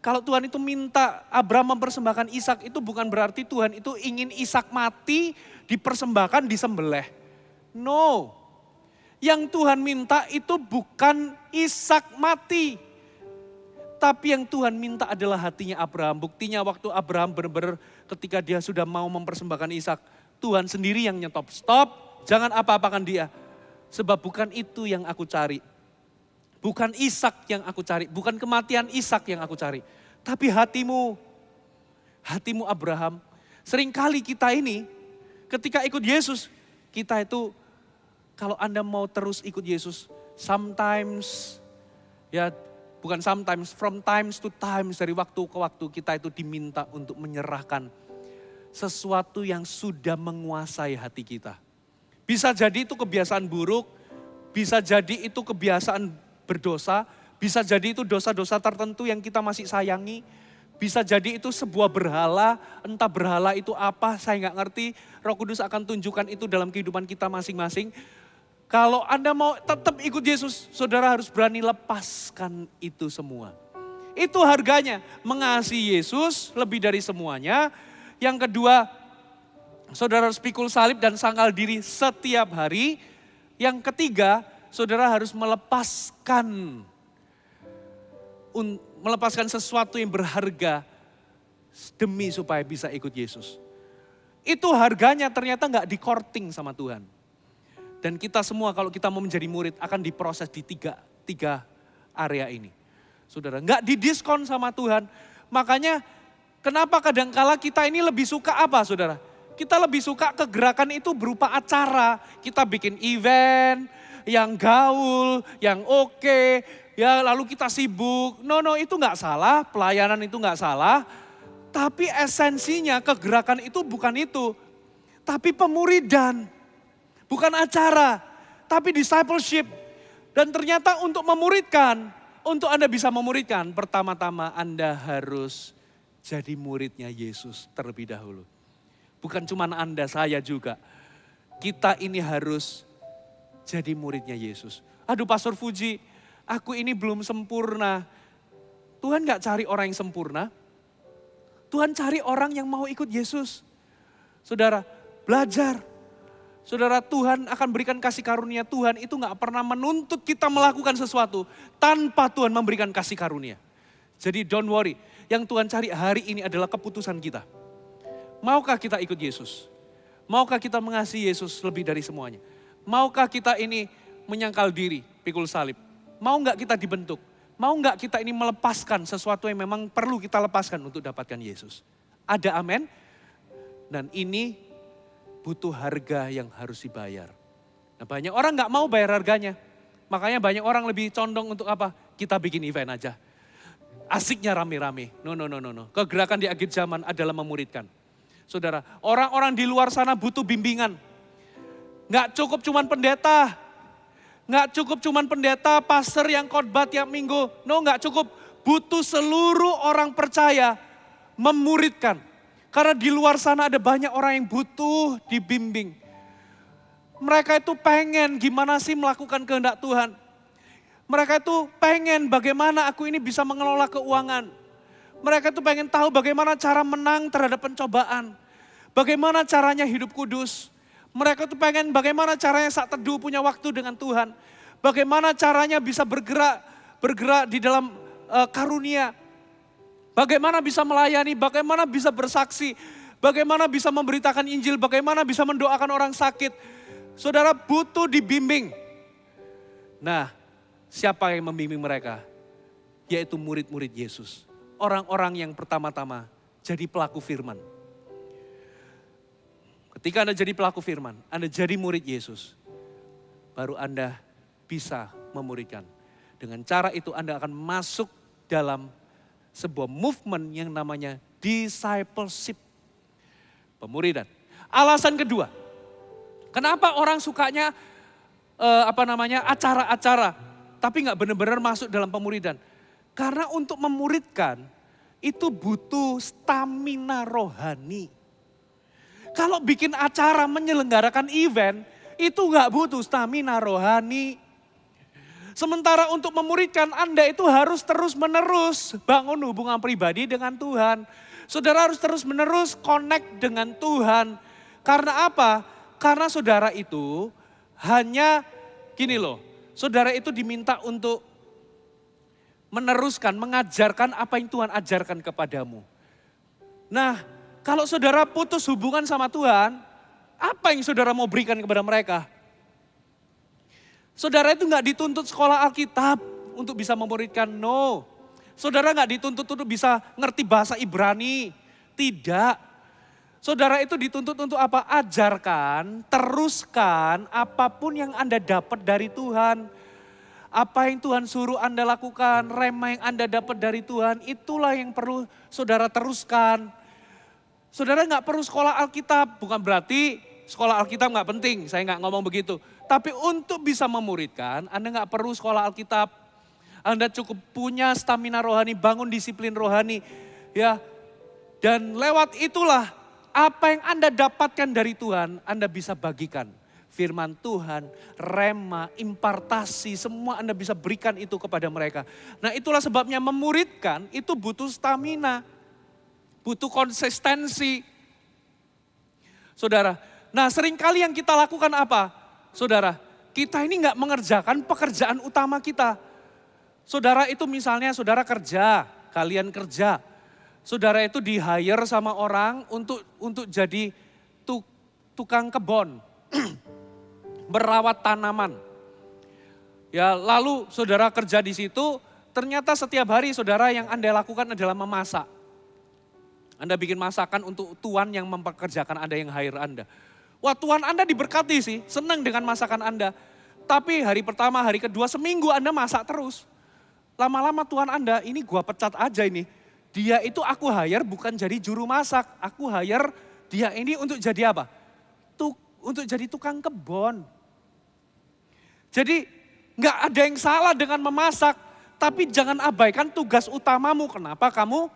Kalau Tuhan itu minta Abraham mempersembahkan Ishak, itu bukan berarti Tuhan itu ingin Ishak mati, dipersembahkan, disembelih. No. Yang Tuhan minta itu bukan Ishak mati. Tapi yang Tuhan minta adalah hatinya Abraham. Buktinya waktu Abraham benar-benar ketika dia sudah mau mempersembahkan Ishak, Tuhan sendiri yang nyetop. Stop, jangan apa-apakan dia. Sebab bukan itu yang aku cari. Bukan Ishak yang aku cari, bukan kematian Ishak yang aku cari. Tapi hatimu Abraham. Seringkali kita ini ketika ikut Yesus, kita itu kalau Anda mau terus ikut Yesus, sometimes, from times to times, dari waktu ke waktu kita itu diminta untuk menyerahkan sesuatu yang sudah menguasai hati kita. Bisa jadi itu kebiasaan buruk, bisa jadi itu kebiasaan berdosa, bisa jadi itu dosa-dosa tertentu yang kita masih sayangi, bisa jadi itu sebuah berhala, entah berhala itu apa, saya nggak ngerti. Roh Kudus akan tunjukkan itu dalam kehidupan kita masing-masing. Kalau Anda mau tetap ikut Yesus, saudara harus berani lepaskan itu semua. Itu harganya, mengasihi Yesus lebih dari semuanya. Yang kedua, saudara harus pikul salib dan sangkal diri setiap hari. Yang ketiga, saudara harus melepaskan sesuatu yang berharga demi supaya bisa ikut Yesus. Itu harganya ternyata gak di-courting sama Tuhan. Dan kita semua kalau kita mau menjadi murid akan diproses di tiga area ini. Saudara, gak didiskon sama Tuhan. Makanya kenapa kadangkala kita ini lebih suka apa, saudara? Kita lebih suka kegerakan itu berupa acara. Kita bikin event yang gaul, yang oke, ya lalu kita sibuk. No, itu gak salah, pelayanan itu gak salah. Tapi esensinya kegerakan itu bukan itu. Tapi pemuridan. Bukan acara, tapi discipleship. Dan ternyata untuk memuridkan, untuk Anda bisa memuridkan, pertama-tama Anda harus jadi muridnya Yesus terlebih dahulu. Bukan cuma Anda, saya juga. Kita ini harus jadi muridnya Yesus. Aduh Pastor Fuji, Aku ini belum sempurna. Tuhan gak cari orang yang sempurna. Tuhan cari orang yang mau ikut Yesus. Saudara, belajar. Saudara, Tuhan akan berikan kasih karunia. Tuhan itu gak pernah menuntut kita melakukan sesuatu tanpa Tuhan memberikan kasih karunia. Jadi don't worry. Yang Tuhan cari hari ini adalah keputusan kita. Maukah kita ikut Yesus? Maukah kita mengasihi Yesus lebih dari semuanya? Maukah kita ini menyangkal diri, pikul salib? Mau gak kita dibentuk? Mau gak kita ini melepaskan sesuatu yang memang perlu kita lepaskan untuk dapatkan Yesus? Ada amin? Dan ini butuh harga yang harus dibayar. Nah, banyak orang gak mau bayar harganya. Makanya banyak orang lebih condong untuk apa? Kita bikin event aja. Asiknya rame-rame. No. Kegerakan di akhir zaman adalah memuridkan. Saudara, orang-orang di luar sana butuh bimbingan. Gak cukup cuman pendeta. Gak cukup cuman pendeta, pastor yang khotbah tiap minggu. No, gak cukup. Butuh seluruh orang percaya memuridkan. Karena di luar sana ada banyak orang yang butuh dibimbing. Mereka itu pengen gimana sih melakukan kehendak Tuhan. Mereka itu pengen bagaimana aku ini bisa mengelola keuangan. Mereka itu pengen tahu bagaimana cara menang terhadap pencobaan. Bagaimana caranya hidup kudus. Mereka itu pengen bagaimana caranya saat teduh punya waktu dengan Tuhan. Bagaimana caranya bisa bergerak di dalam karunia. Bagaimana bisa melayani, bagaimana bisa bersaksi. Bagaimana bisa memberitakan Injil, bagaimana bisa mendoakan orang sakit. Saudara butuh dibimbing. Nah, siapa yang membimbing mereka? Yaitu murid-murid Yesus. Orang-orang yang pertama-tama jadi pelaku firman. Ketika Anda jadi pelaku firman, Anda jadi murid Yesus. Baru Anda bisa memuridkan. Dengan cara itu Anda akan masuk dalam sebuah movement yang namanya discipleship. Pemuridan. Alasan kedua, kenapa orang sukanya acara-acara, tapi nggak benar-benar masuk dalam pemuridan. Karena untuk memuridkan itu butuh stamina rohani. Kalau bikin acara menyelenggarakan event itu nggak butuh stamina rohani. Sementara untuk memuridkan Anda itu harus terus-menerus bangun hubungan pribadi dengan Tuhan. Saudara harus terus-menerus connect dengan Tuhan. Karena apa? Karena saudara itu hanya gini loh. Saudara itu diminta untuk meneruskan, mengajarkan apa yang Tuhan ajarkan kepadamu. Nah, kalau saudara putus hubungan sama Tuhan, apa yang saudara mau berikan kepada mereka? Saudara itu nggak dituntut sekolah Alkitab untuk bisa memuridkan, no. Saudara nggak dituntut untuk bisa ngerti bahasa Ibrani, tidak. Saudara itu dituntut untuk apa? Ajarkan, teruskan apapun yang Anda dapat dari Tuhan. Apa yang Tuhan suruh Anda lakukan, rema yang Anda dapat dari Tuhan, itulah yang perlu saudara teruskan. Saudara nggak perlu sekolah Alkitab, bukan berarti sekolah Alkitab nggak penting, saya nggak ngomong begitu. Tapi untuk bisa memuridkan, Anda nggak perlu sekolah Alkitab. Anda cukup punya stamina rohani, bangun disiplin rohani. Ya, dan lewat itulah apa yang Anda dapatkan dari Tuhan, Anda bisa bagikan. Firman Tuhan, rema, impartasi, semua Anda bisa berikan itu kepada mereka. Nah itulah sebabnya memuridkan itu butuh stamina, butuh konsistensi. Saudara, nah seringkali yang kita lakukan apa? Saudara, kita ini nggak mengerjakan pekerjaan utama kita. Saudara itu misalnya saudara kerja, kalian kerja. Saudara itu di-hire sama orang untuk jadi tukang kebun. Merawat tanaman. Ya, lalu saudara kerja di situ, ternyata setiap hari saudara yang Anda lakukan adalah memasak. Anda bikin masakan untuk tuan yang mempekerjakan Anda, yang hire Anda. Wah, tuan Anda diberkati sih, senang dengan masakan Anda. Tapi hari pertama, hari kedua, seminggu Anda masak terus. Lama-lama tuan Anda, ini gua pecat aja ini. Dia itu aku hire bukan jadi juru masak. Aku hire dia ini untuk jadi apa? Untuk jadi tukang kebun. Jadi nggak ada yang salah dengan memasak. Tapi jangan abaikan tugas utamamu. Kenapa kamu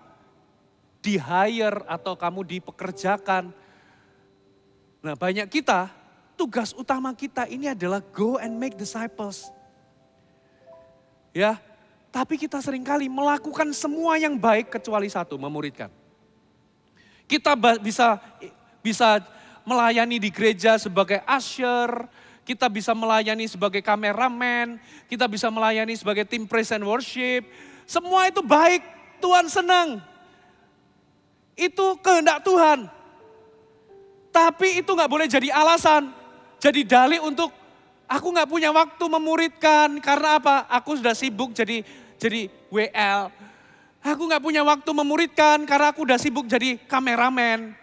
di-hire atau kamu dipekerjakan. Nah banyak kita, tugas utama kita ini adalah go and make disciples. Ya, tapi kita seringkali melakukan semua yang baik kecuali satu, memuridkan. Kita bisa melayani di gereja sebagai usher, kita bisa melayani sebagai kameramen, kita bisa melayani sebagai tim praise and worship. Semua itu baik, Tuhan senang. Itu kehendak Tuhan. Tapi itu gak boleh jadi alasan, jadi dalih untuk aku gak punya waktu memuridkan. Karena apa? Aku sudah sibuk jadi WL. Aku gak punya waktu memuridkan karena aku udah sibuk jadi kameramen.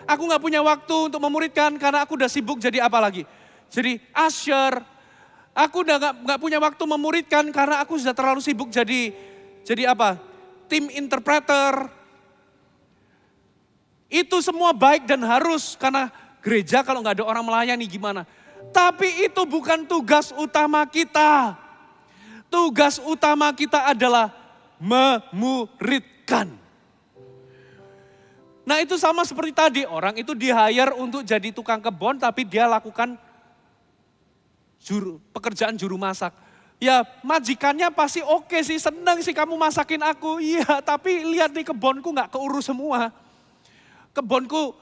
Aku gak punya waktu untuk memuridkan karena aku udah sibuk jadi apa lagi? Jadi usher. Aku udah gak punya waktu memuridkan karena aku sudah terlalu sibuk jadi apa? Tim interpreter. Itu semua baik dan harus karena gereja kalau gak ada orang melayani gimana. Tapi itu bukan tugas utama kita. Tugas utama kita adalah memuridkan. Nah itu sama seperti tadi, orang itu di-hire untuk jadi tukang kebun tapi dia lakukan pekerjaan juru masak. Ya majikannya pasti oke sih, senang sih kamu masakin aku. Iya tapi lihat nih kebunku gak keurus semua. Kebunku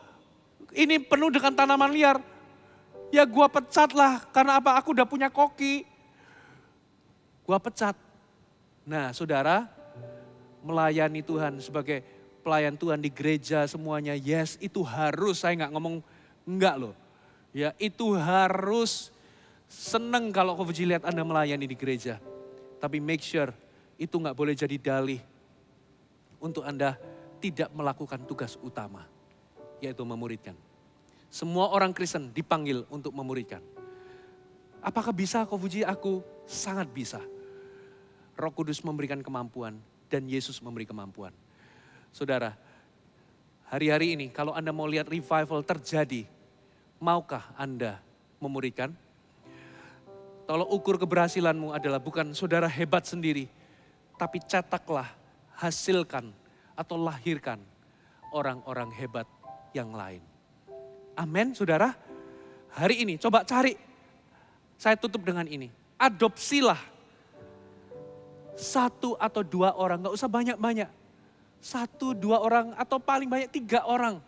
ini penuh dengan tanaman liar. Ya gua pecat lah, karena apa? Aku udah punya koki. Gua pecat. Nah saudara, melayani Tuhan sebagai pelayan Tuhan di gereja semuanya, yes itu harus, saya gak ngomong enggak loh. Ya itu harus, seneng kalau Kofuji lihat Anda melayani di gereja. Tapi make sure itu gak boleh jadi dalih untuk Anda tidak melakukan tugas utama, yaitu memuridkan. Semua orang Kristen dipanggil untuk memuridkan. Apakah bisa Kofuji? Aku sangat bisa. Roh Kudus memberikan kemampuan dan Yesus memberi kemampuan. Saudara, hari-hari ini kalau Anda mau lihat revival terjadi, maukah Anda memuridkan? Tolong ukur keberhasilanmu adalah bukan saudara hebat sendiri, tapi cetaklah, hasilkan atau lahirkan orang-orang hebat yang lain. Amin, saudara. Hari ini coba cari, saya tutup dengan ini. Adopsilah 1 atau 2 orang, gak usah banyak-banyak. 1, 2 orang atau paling banyak 3 orang.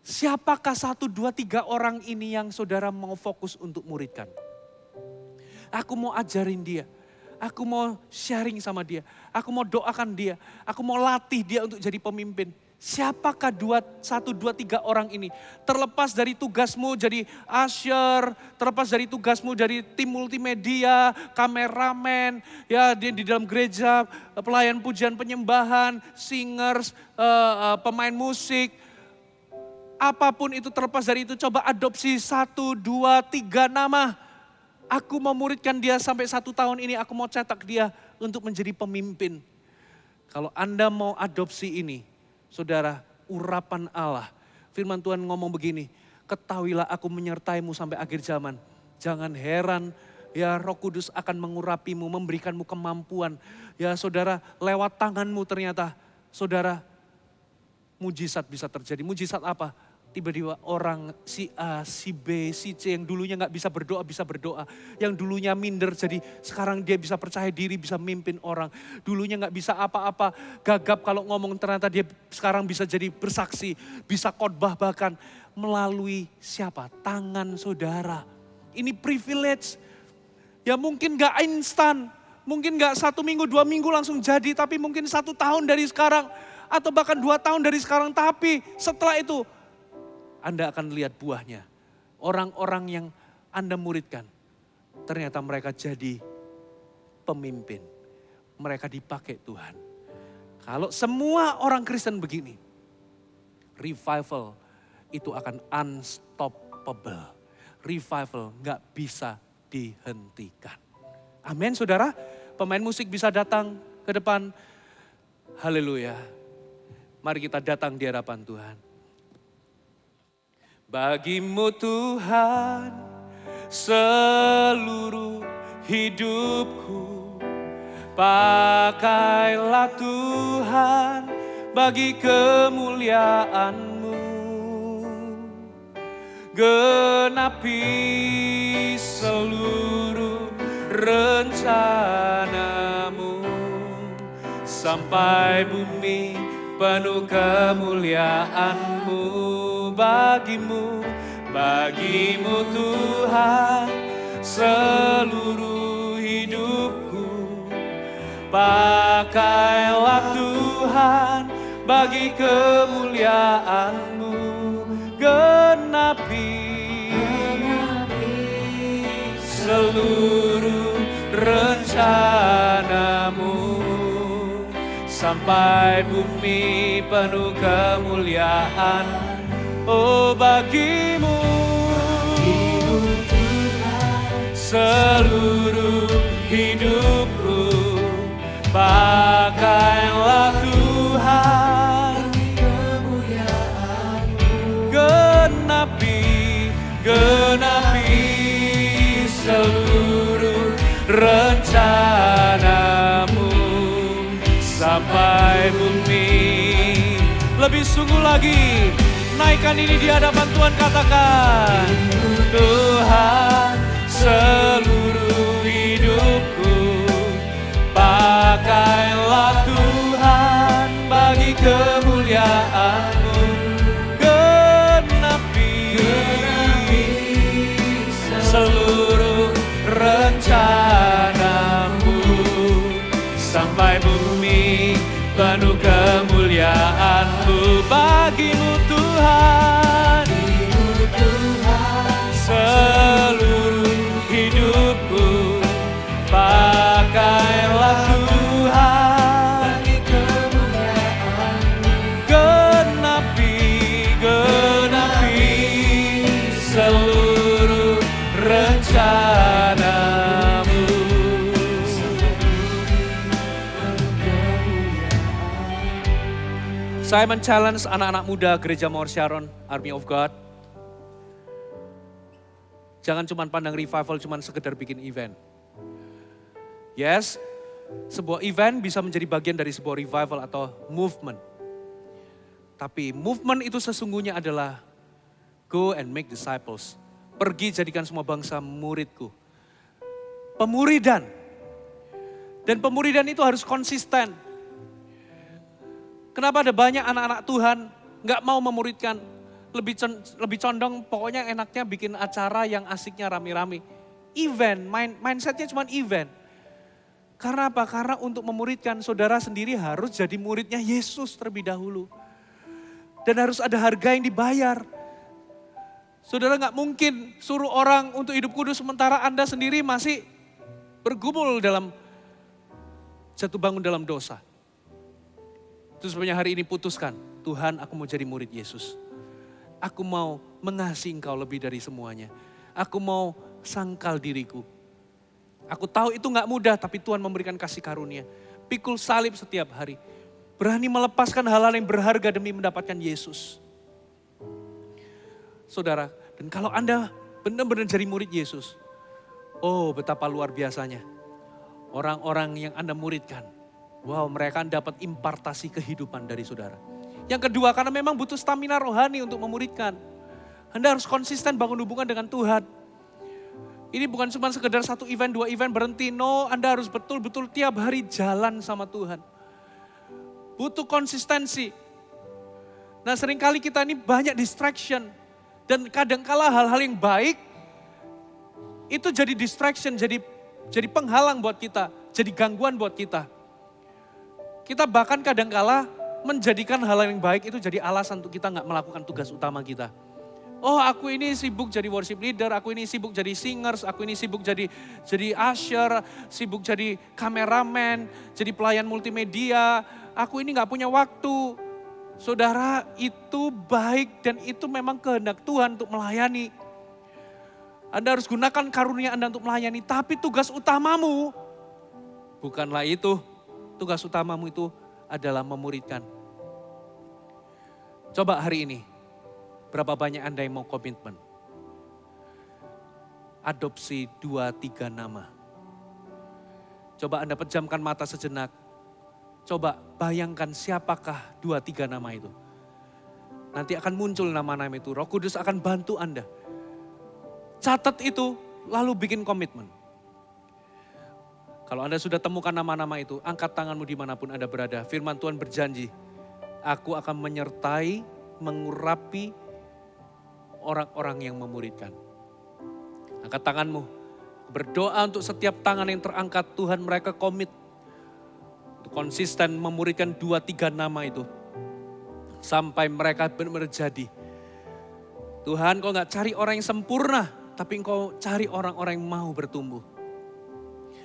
Siapakah 1, 2, 3 orang ini yang saudara mau fokus untuk muridkan? Aku mau ajarin dia. Aku mau sharing sama dia. Aku mau doakan dia. Aku mau latih dia untuk jadi pemimpin. Siapakah 1, 2, 3 orang ini? Terlepas dari tugasmu jadi usher, terlepas dari tugasmu dari tim multimedia, kameramen, ya di dalam gereja, pelayan pujian penyembahan, singers, pemain musik. Apapun itu terlepas dari itu, coba adopsi 1, 2, 3 nama. Aku memuridkan dia sampai 1 tahun ini, aku mau cetak dia untuk menjadi pemimpin. Kalau Anda mau adopsi ini, saudara, urapan Allah. Firman Tuhan ngomong begini, ketahuilah aku menyertaimu sampai akhir zaman. Jangan heran, ya Roh Kudus akan mengurapimu, memberikanmu kemampuan. Ya saudara, lewat tanganmu ternyata, saudara, mujizat bisa terjadi. Mujizat apa? Tiba-tiba orang si A, si B, si C yang dulunya gak bisa berdoa. Yang dulunya minder jadi sekarang dia bisa percaya diri, bisa mimpin orang. Dulunya gak bisa apa-apa, gagap kalau ngomong ternyata dia sekarang bisa jadi bersaksi. Bisa khotbah bahkan melalui siapa? Tangan saudara. Ini privilege. Ya mungkin gak instan, mungkin gak 1 minggu, 2 minggu langsung jadi. Tapi mungkin 1 tahun dari sekarang atau bahkan 2 tahun dari sekarang. Tapi setelah itu Anda akan lihat buahnya. Orang-orang yang Anda muridkan, ternyata mereka jadi pemimpin. Mereka dipakai Tuhan. Kalau semua orang Kristen begini, revival itu akan unstoppable. Revival gak bisa dihentikan. Amin saudara. Pemain musik bisa datang ke depan. Haleluya. Mari kita datang di hadapan Tuhan. Bagimu Tuhan seluruh hidupku, pakailah Tuhan bagi kemuliaan-Mu. Genapi seluruh rencana-Mu. sampai bumi penuh kemuliaan-Mu. Bagimu Tuhan seluruh hidupku. Pakailah Tuhan bagi kemuliaan-Mu. Genapi seluruh rencana-Mu, sampai bumi penuh kemuliaan. Oh, bagimu seluruh hidupku. Pakailah Tuhan genapi seluruh rencana-Mu, sampai bumi. Lebih sungguh lagi, naikkan ini di hadapan Tuhan, katakan, Tuhan seluruh hidupku. Pakailah Tuhan bagi kemuliaan-Mu. Genapi seluruh rencana-Mu, sampai bumi penuh kemuliaan-Mu. Bagimu Tuhan seluruh hidupku. Pakailah Tuhan genapi seluruh rencana-Mu. Saya men-challenge anak-anak muda Gereja Mawar Sharon, Army of God. Jangan cuma pandang revival, cuma sekedar bikin event. Yes, sebuah event bisa menjadi bagian dari sebuah revival atau movement. Tapi movement itu sesungguhnya adalah go and make disciples. Pergi jadikan semua bangsa muridku. Pemuridan. Dan pemuridan itu harus konsisten. Kenapa ada banyak anak-anak Tuhan gak mau memuridkan? Lebih condong pokoknya enaknya bikin acara yang asiknya rame-rame. Event, mindsetnya cuma event. Karena apa? Karena untuk memuridkan saudara sendiri harus jadi muridnya Yesus terlebih dahulu. Dan harus ada harga yang dibayar. Saudara gak mungkin suruh orang untuk hidup kudus sementara Anda sendiri masih bergumul dalam jatuh bangun dalam dosa. Itu sebabnya hari ini putuskan, Tuhan aku mau jadi murid Yesus. Aku mau mengasihi Engkau lebih dari semuanya. Aku mau sangkal diriku. Aku tahu itu gak mudah, tapi Tuhan memberikan kasih karunia. Pikul salib setiap hari. Berani melepaskan hal-hal yang berharga demi mendapatkan Yesus. Saudara, dan kalau Anda benar-benar jadi murid Yesus, oh betapa luar biasanya. Orang-orang yang Anda muridkan, wow, mereka akan dapat impartasi kehidupan dari saudara. Yang kedua, karena memang butuh stamina rohani untuk memuridkan. Anda harus konsisten bangun hubungan dengan Tuhan. Ini bukan cuma sekedar 1 event, 2 event berhenti. No, Anda harus betul-betul tiap hari jalan sama Tuhan. Butuh konsistensi. Nah seringkali kita ini banyak distraction. Dan kadangkala hal-hal yang baik, itu jadi distraction, jadi penghalang buat kita. Jadi gangguan buat kita. Kita bahkan kadangkala menjadikan hal yang baik itu jadi alasan untuk kita gak melakukan tugas utama kita. Oh aku ini sibuk jadi worship leader, aku ini sibuk jadi singers, aku ini sibuk jadi usher, sibuk jadi kameramen, jadi pelayan multimedia. Aku ini gak punya waktu. Saudara, itu baik dan itu memang kehendak Tuhan untuk melayani. Anda harus gunakan karunia Anda untuk melayani, tapi tugas utamamu bukanlah itu. Tugas utamamu itu adalah memuridkan. Coba hari ini, berapa banyak Anda yang mau komitmen? Adopsi 2-3 nama. Coba Anda pejamkan mata sejenak. Coba bayangkan siapakah 2-3 nama itu. Nanti akan muncul nama-nama itu. Roh Kudus akan bantu Anda. Catat itu, lalu bikin komitmen. Kalau Anda sudah temukan nama-nama itu, angkat tanganmu dimanapun Anda berada. Firman Tuhan berjanji, aku akan menyertai, mengurapi orang-orang yang memuridkan. Angkat tanganmu, berdoa untuk setiap tangan yang terangkat. Tuhan, mereka komit untuk konsisten memuridkan 2-3 nama itu. Sampai mereka benar-benar jadi. Tuhan, Kau gak cari orang yang sempurna, tapi Engkau cari orang-orang yang mau bertumbuh.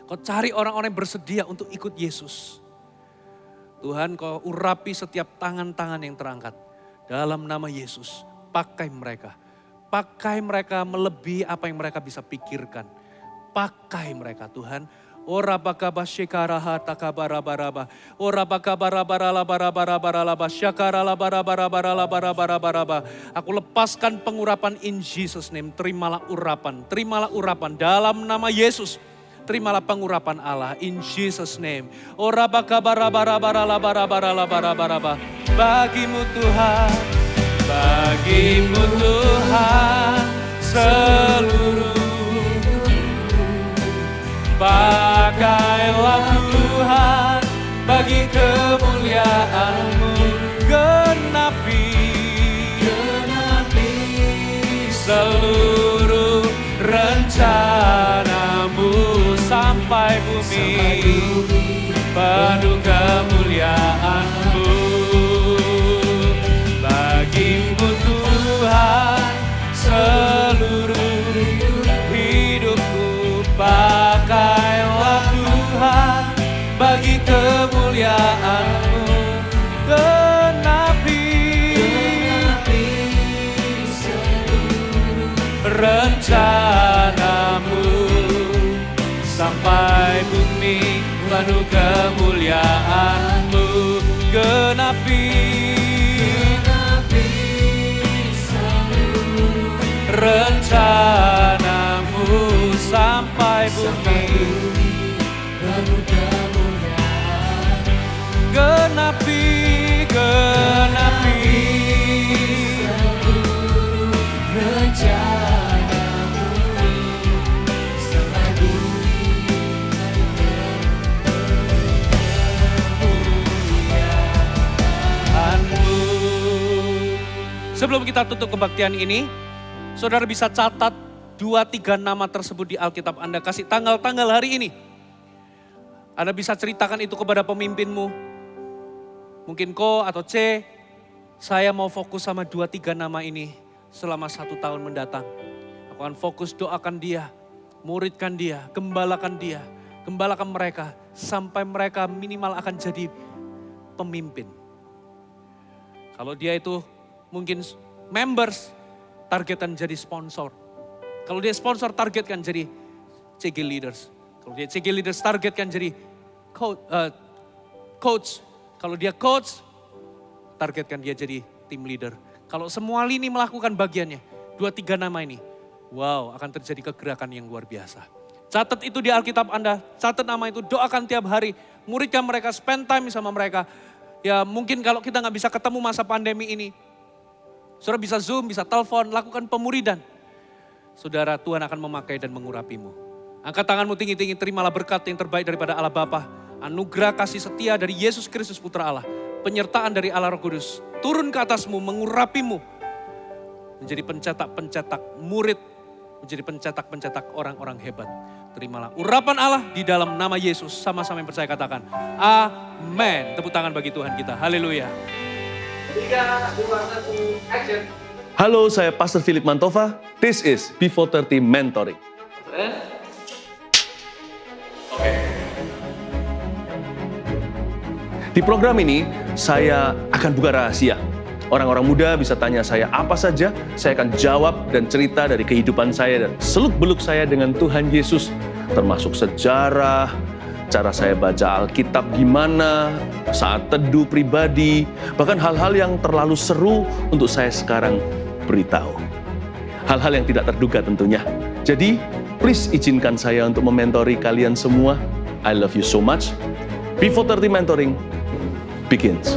Kau cari orang-orang yang bersedia untuk ikut Yesus. Tuhan, Kau urapi setiap tangan-tangan yang terangkat. Dalam nama Yesus, pakai mereka. Pakai mereka melebihi apa yang mereka bisa pikirkan. Pakai mereka Tuhan. Ora bakaba shekaraha takabarabaraba. Ora bakabarabaralabarabarabaraba. Syakaralabarabarabarabarabaraba. Aku lepaskan pengurapan in Jesus name. Terimalah urapan. Terimalah urapan dalam nama Yesus. Terimalah pengurapan Allah in Jesus name. Ora bakabarabarabarabarabarabaraba. Bagimu Tuhan. Bagimu Tuhan seluruh pakailah Tuhan bagi kemuliaan-Mu, genapi seluruh rencana-Mu sampai bumi penuh kemuliaan-Mu. Bagimu Tuhan seluruh hidupku, pakailah Tuhan bagi kemuliaan-Mu, genapi seluruh rencana-Mu sampai bumi penuh kemuliaan-Mu, genapi rencana-Mu sampai bumi genapi, genapi rencana-Mu sampai bumi kemuliaan-Mu. Sebelum kita tutup kebaktian ini, saudara bisa catat 2-3 nama tersebut di Alkitab Anda. Kasih tanggal-tanggal hari ini. Anda bisa ceritakan itu kepada pemimpinmu. Mungkin Ko atau C, saya mau fokus sama 2-3 nama ini selama 1 tahun mendatang. Aku akan fokus doakan dia, muridkan dia, gembalakan mereka. Sampai mereka minimal akan jadi pemimpin. Kalau dia itu mungkin members, targetkan jadi sponsor. Kalau dia sponsor, targetkan jadi CG Leaders. Kalau dia CG Leaders, targetkan jadi coach. Kalau dia coach, targetkan dia jadi team leader. Kalau semua lini melakukan bagiannya, 2-3 nama ini, wow, akan terjadi kegerakan yang luar biasa. Catat itu di Alkitab Anda, catat nama itu, doakan tiap hari, muridkan mereka, spend time sama mereka. Ya mungkin kalau kita gak bisa ketemu masa pandemi ini, saudara bisa Zoom, bisa telepon, lakukan pemuridan. Saudara, Tuhan akan memakai dan mengurapimu. Angkat tanganmu tinggi-tinggi, terimalah berkat yang terbaik daripada Allah Bapa. Anugerah kasih setia dari Yesus Kristus Putra Allah. Penyertaan dari Allah Roh Kudus. Turun ke atasmu, mengurapimu. Menjadi pencetak-pencetak murid. Menjadi pencetak-pencetak orang-orang hebat. Terimalah urapan Allah di dalam nama Yesus. Sama-sama yang percaya katakan, amin. Tepuk tangan bagi Tuhan kita, haleluya. 3, 2, 1, action. Halo, saya Pastor Philip Mantova. This is B430 Mentoring. Di program ini, saya akan buka rahasia. Orang-orang muda bisa tanya saya apa saja, saya akan jawab dan cerita dari kehidupan saya dan seluk-beluk saya dengan Tuhan Yesus. Termasuk sejarah, cara saya baca Alkitab gimana, saat teduh pribadi, bahkan hal-hal yang terlalu seru untuk saya sekarang beritahu. Hal-hal yang tidak terduga tentunya. Jadi, please izinkan saya untuk mementori kalian semua. I love you so much. B430 Mentoring begins.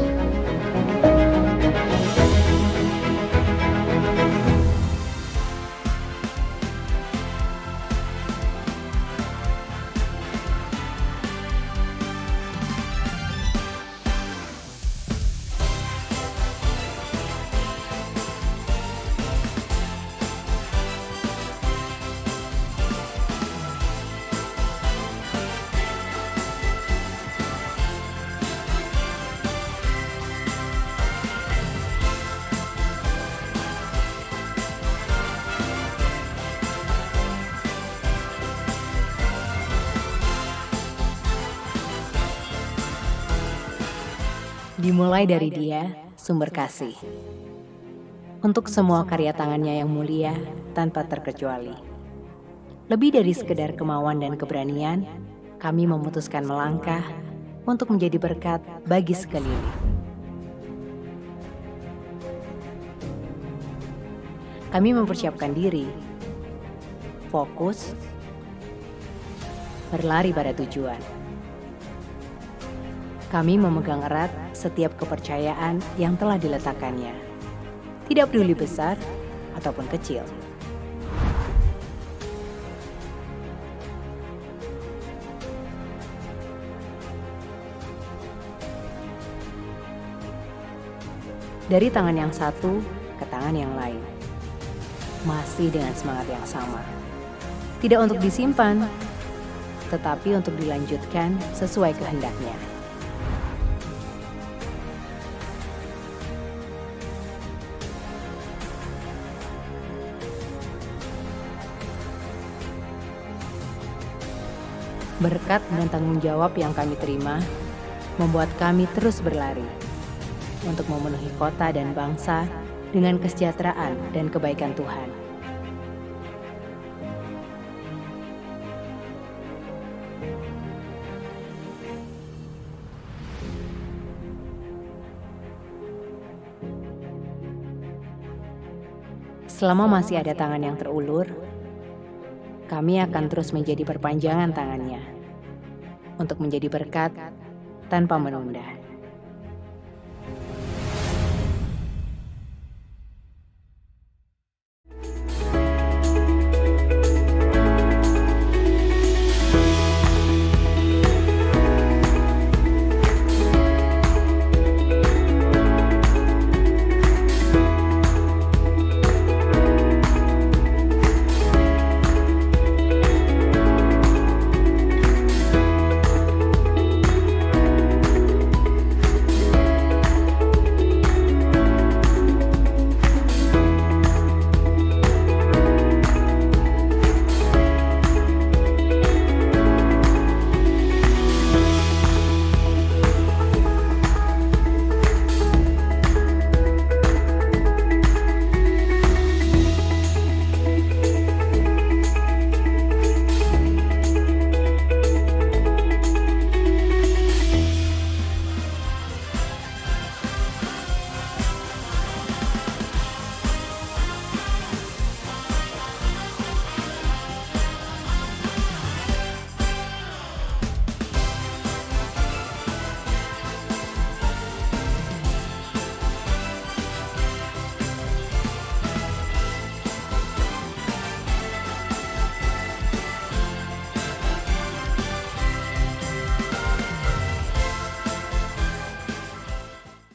Dimulai dari Dia, sumber kasih. Untuk semua karya tangannya yang mulia tanpa terkecuali. Lebih dari sekedar kemauan dan keberanian, kami memutuskan melangkah untuk menjadi berkat bagi sekeliling. Kami mempersiapkan diri, fokus, berlari pada tujuan. Kami memegang erat setiap kepercayaan yang telah diletakkannya. Tidak peduli besar ataupun kecil. Dari tangan yang satu ke tangan yang lain. Masih dengan semangat yang sama. Tidak untuk disimpan, tetapi untuk dilanjutkan sesuai kehendaknya. Berkat dan tanggung jawab yang kami terima, membuat kami terus berlari untuk memenuhi kota dan bangsa dengan kesejahteraan dan kebaikan Tuhan. Selama masih ada tangan yang terulur, kami akan terus menjadi perpanjangan tangannya untuk menjadi berkat tanpa menunda.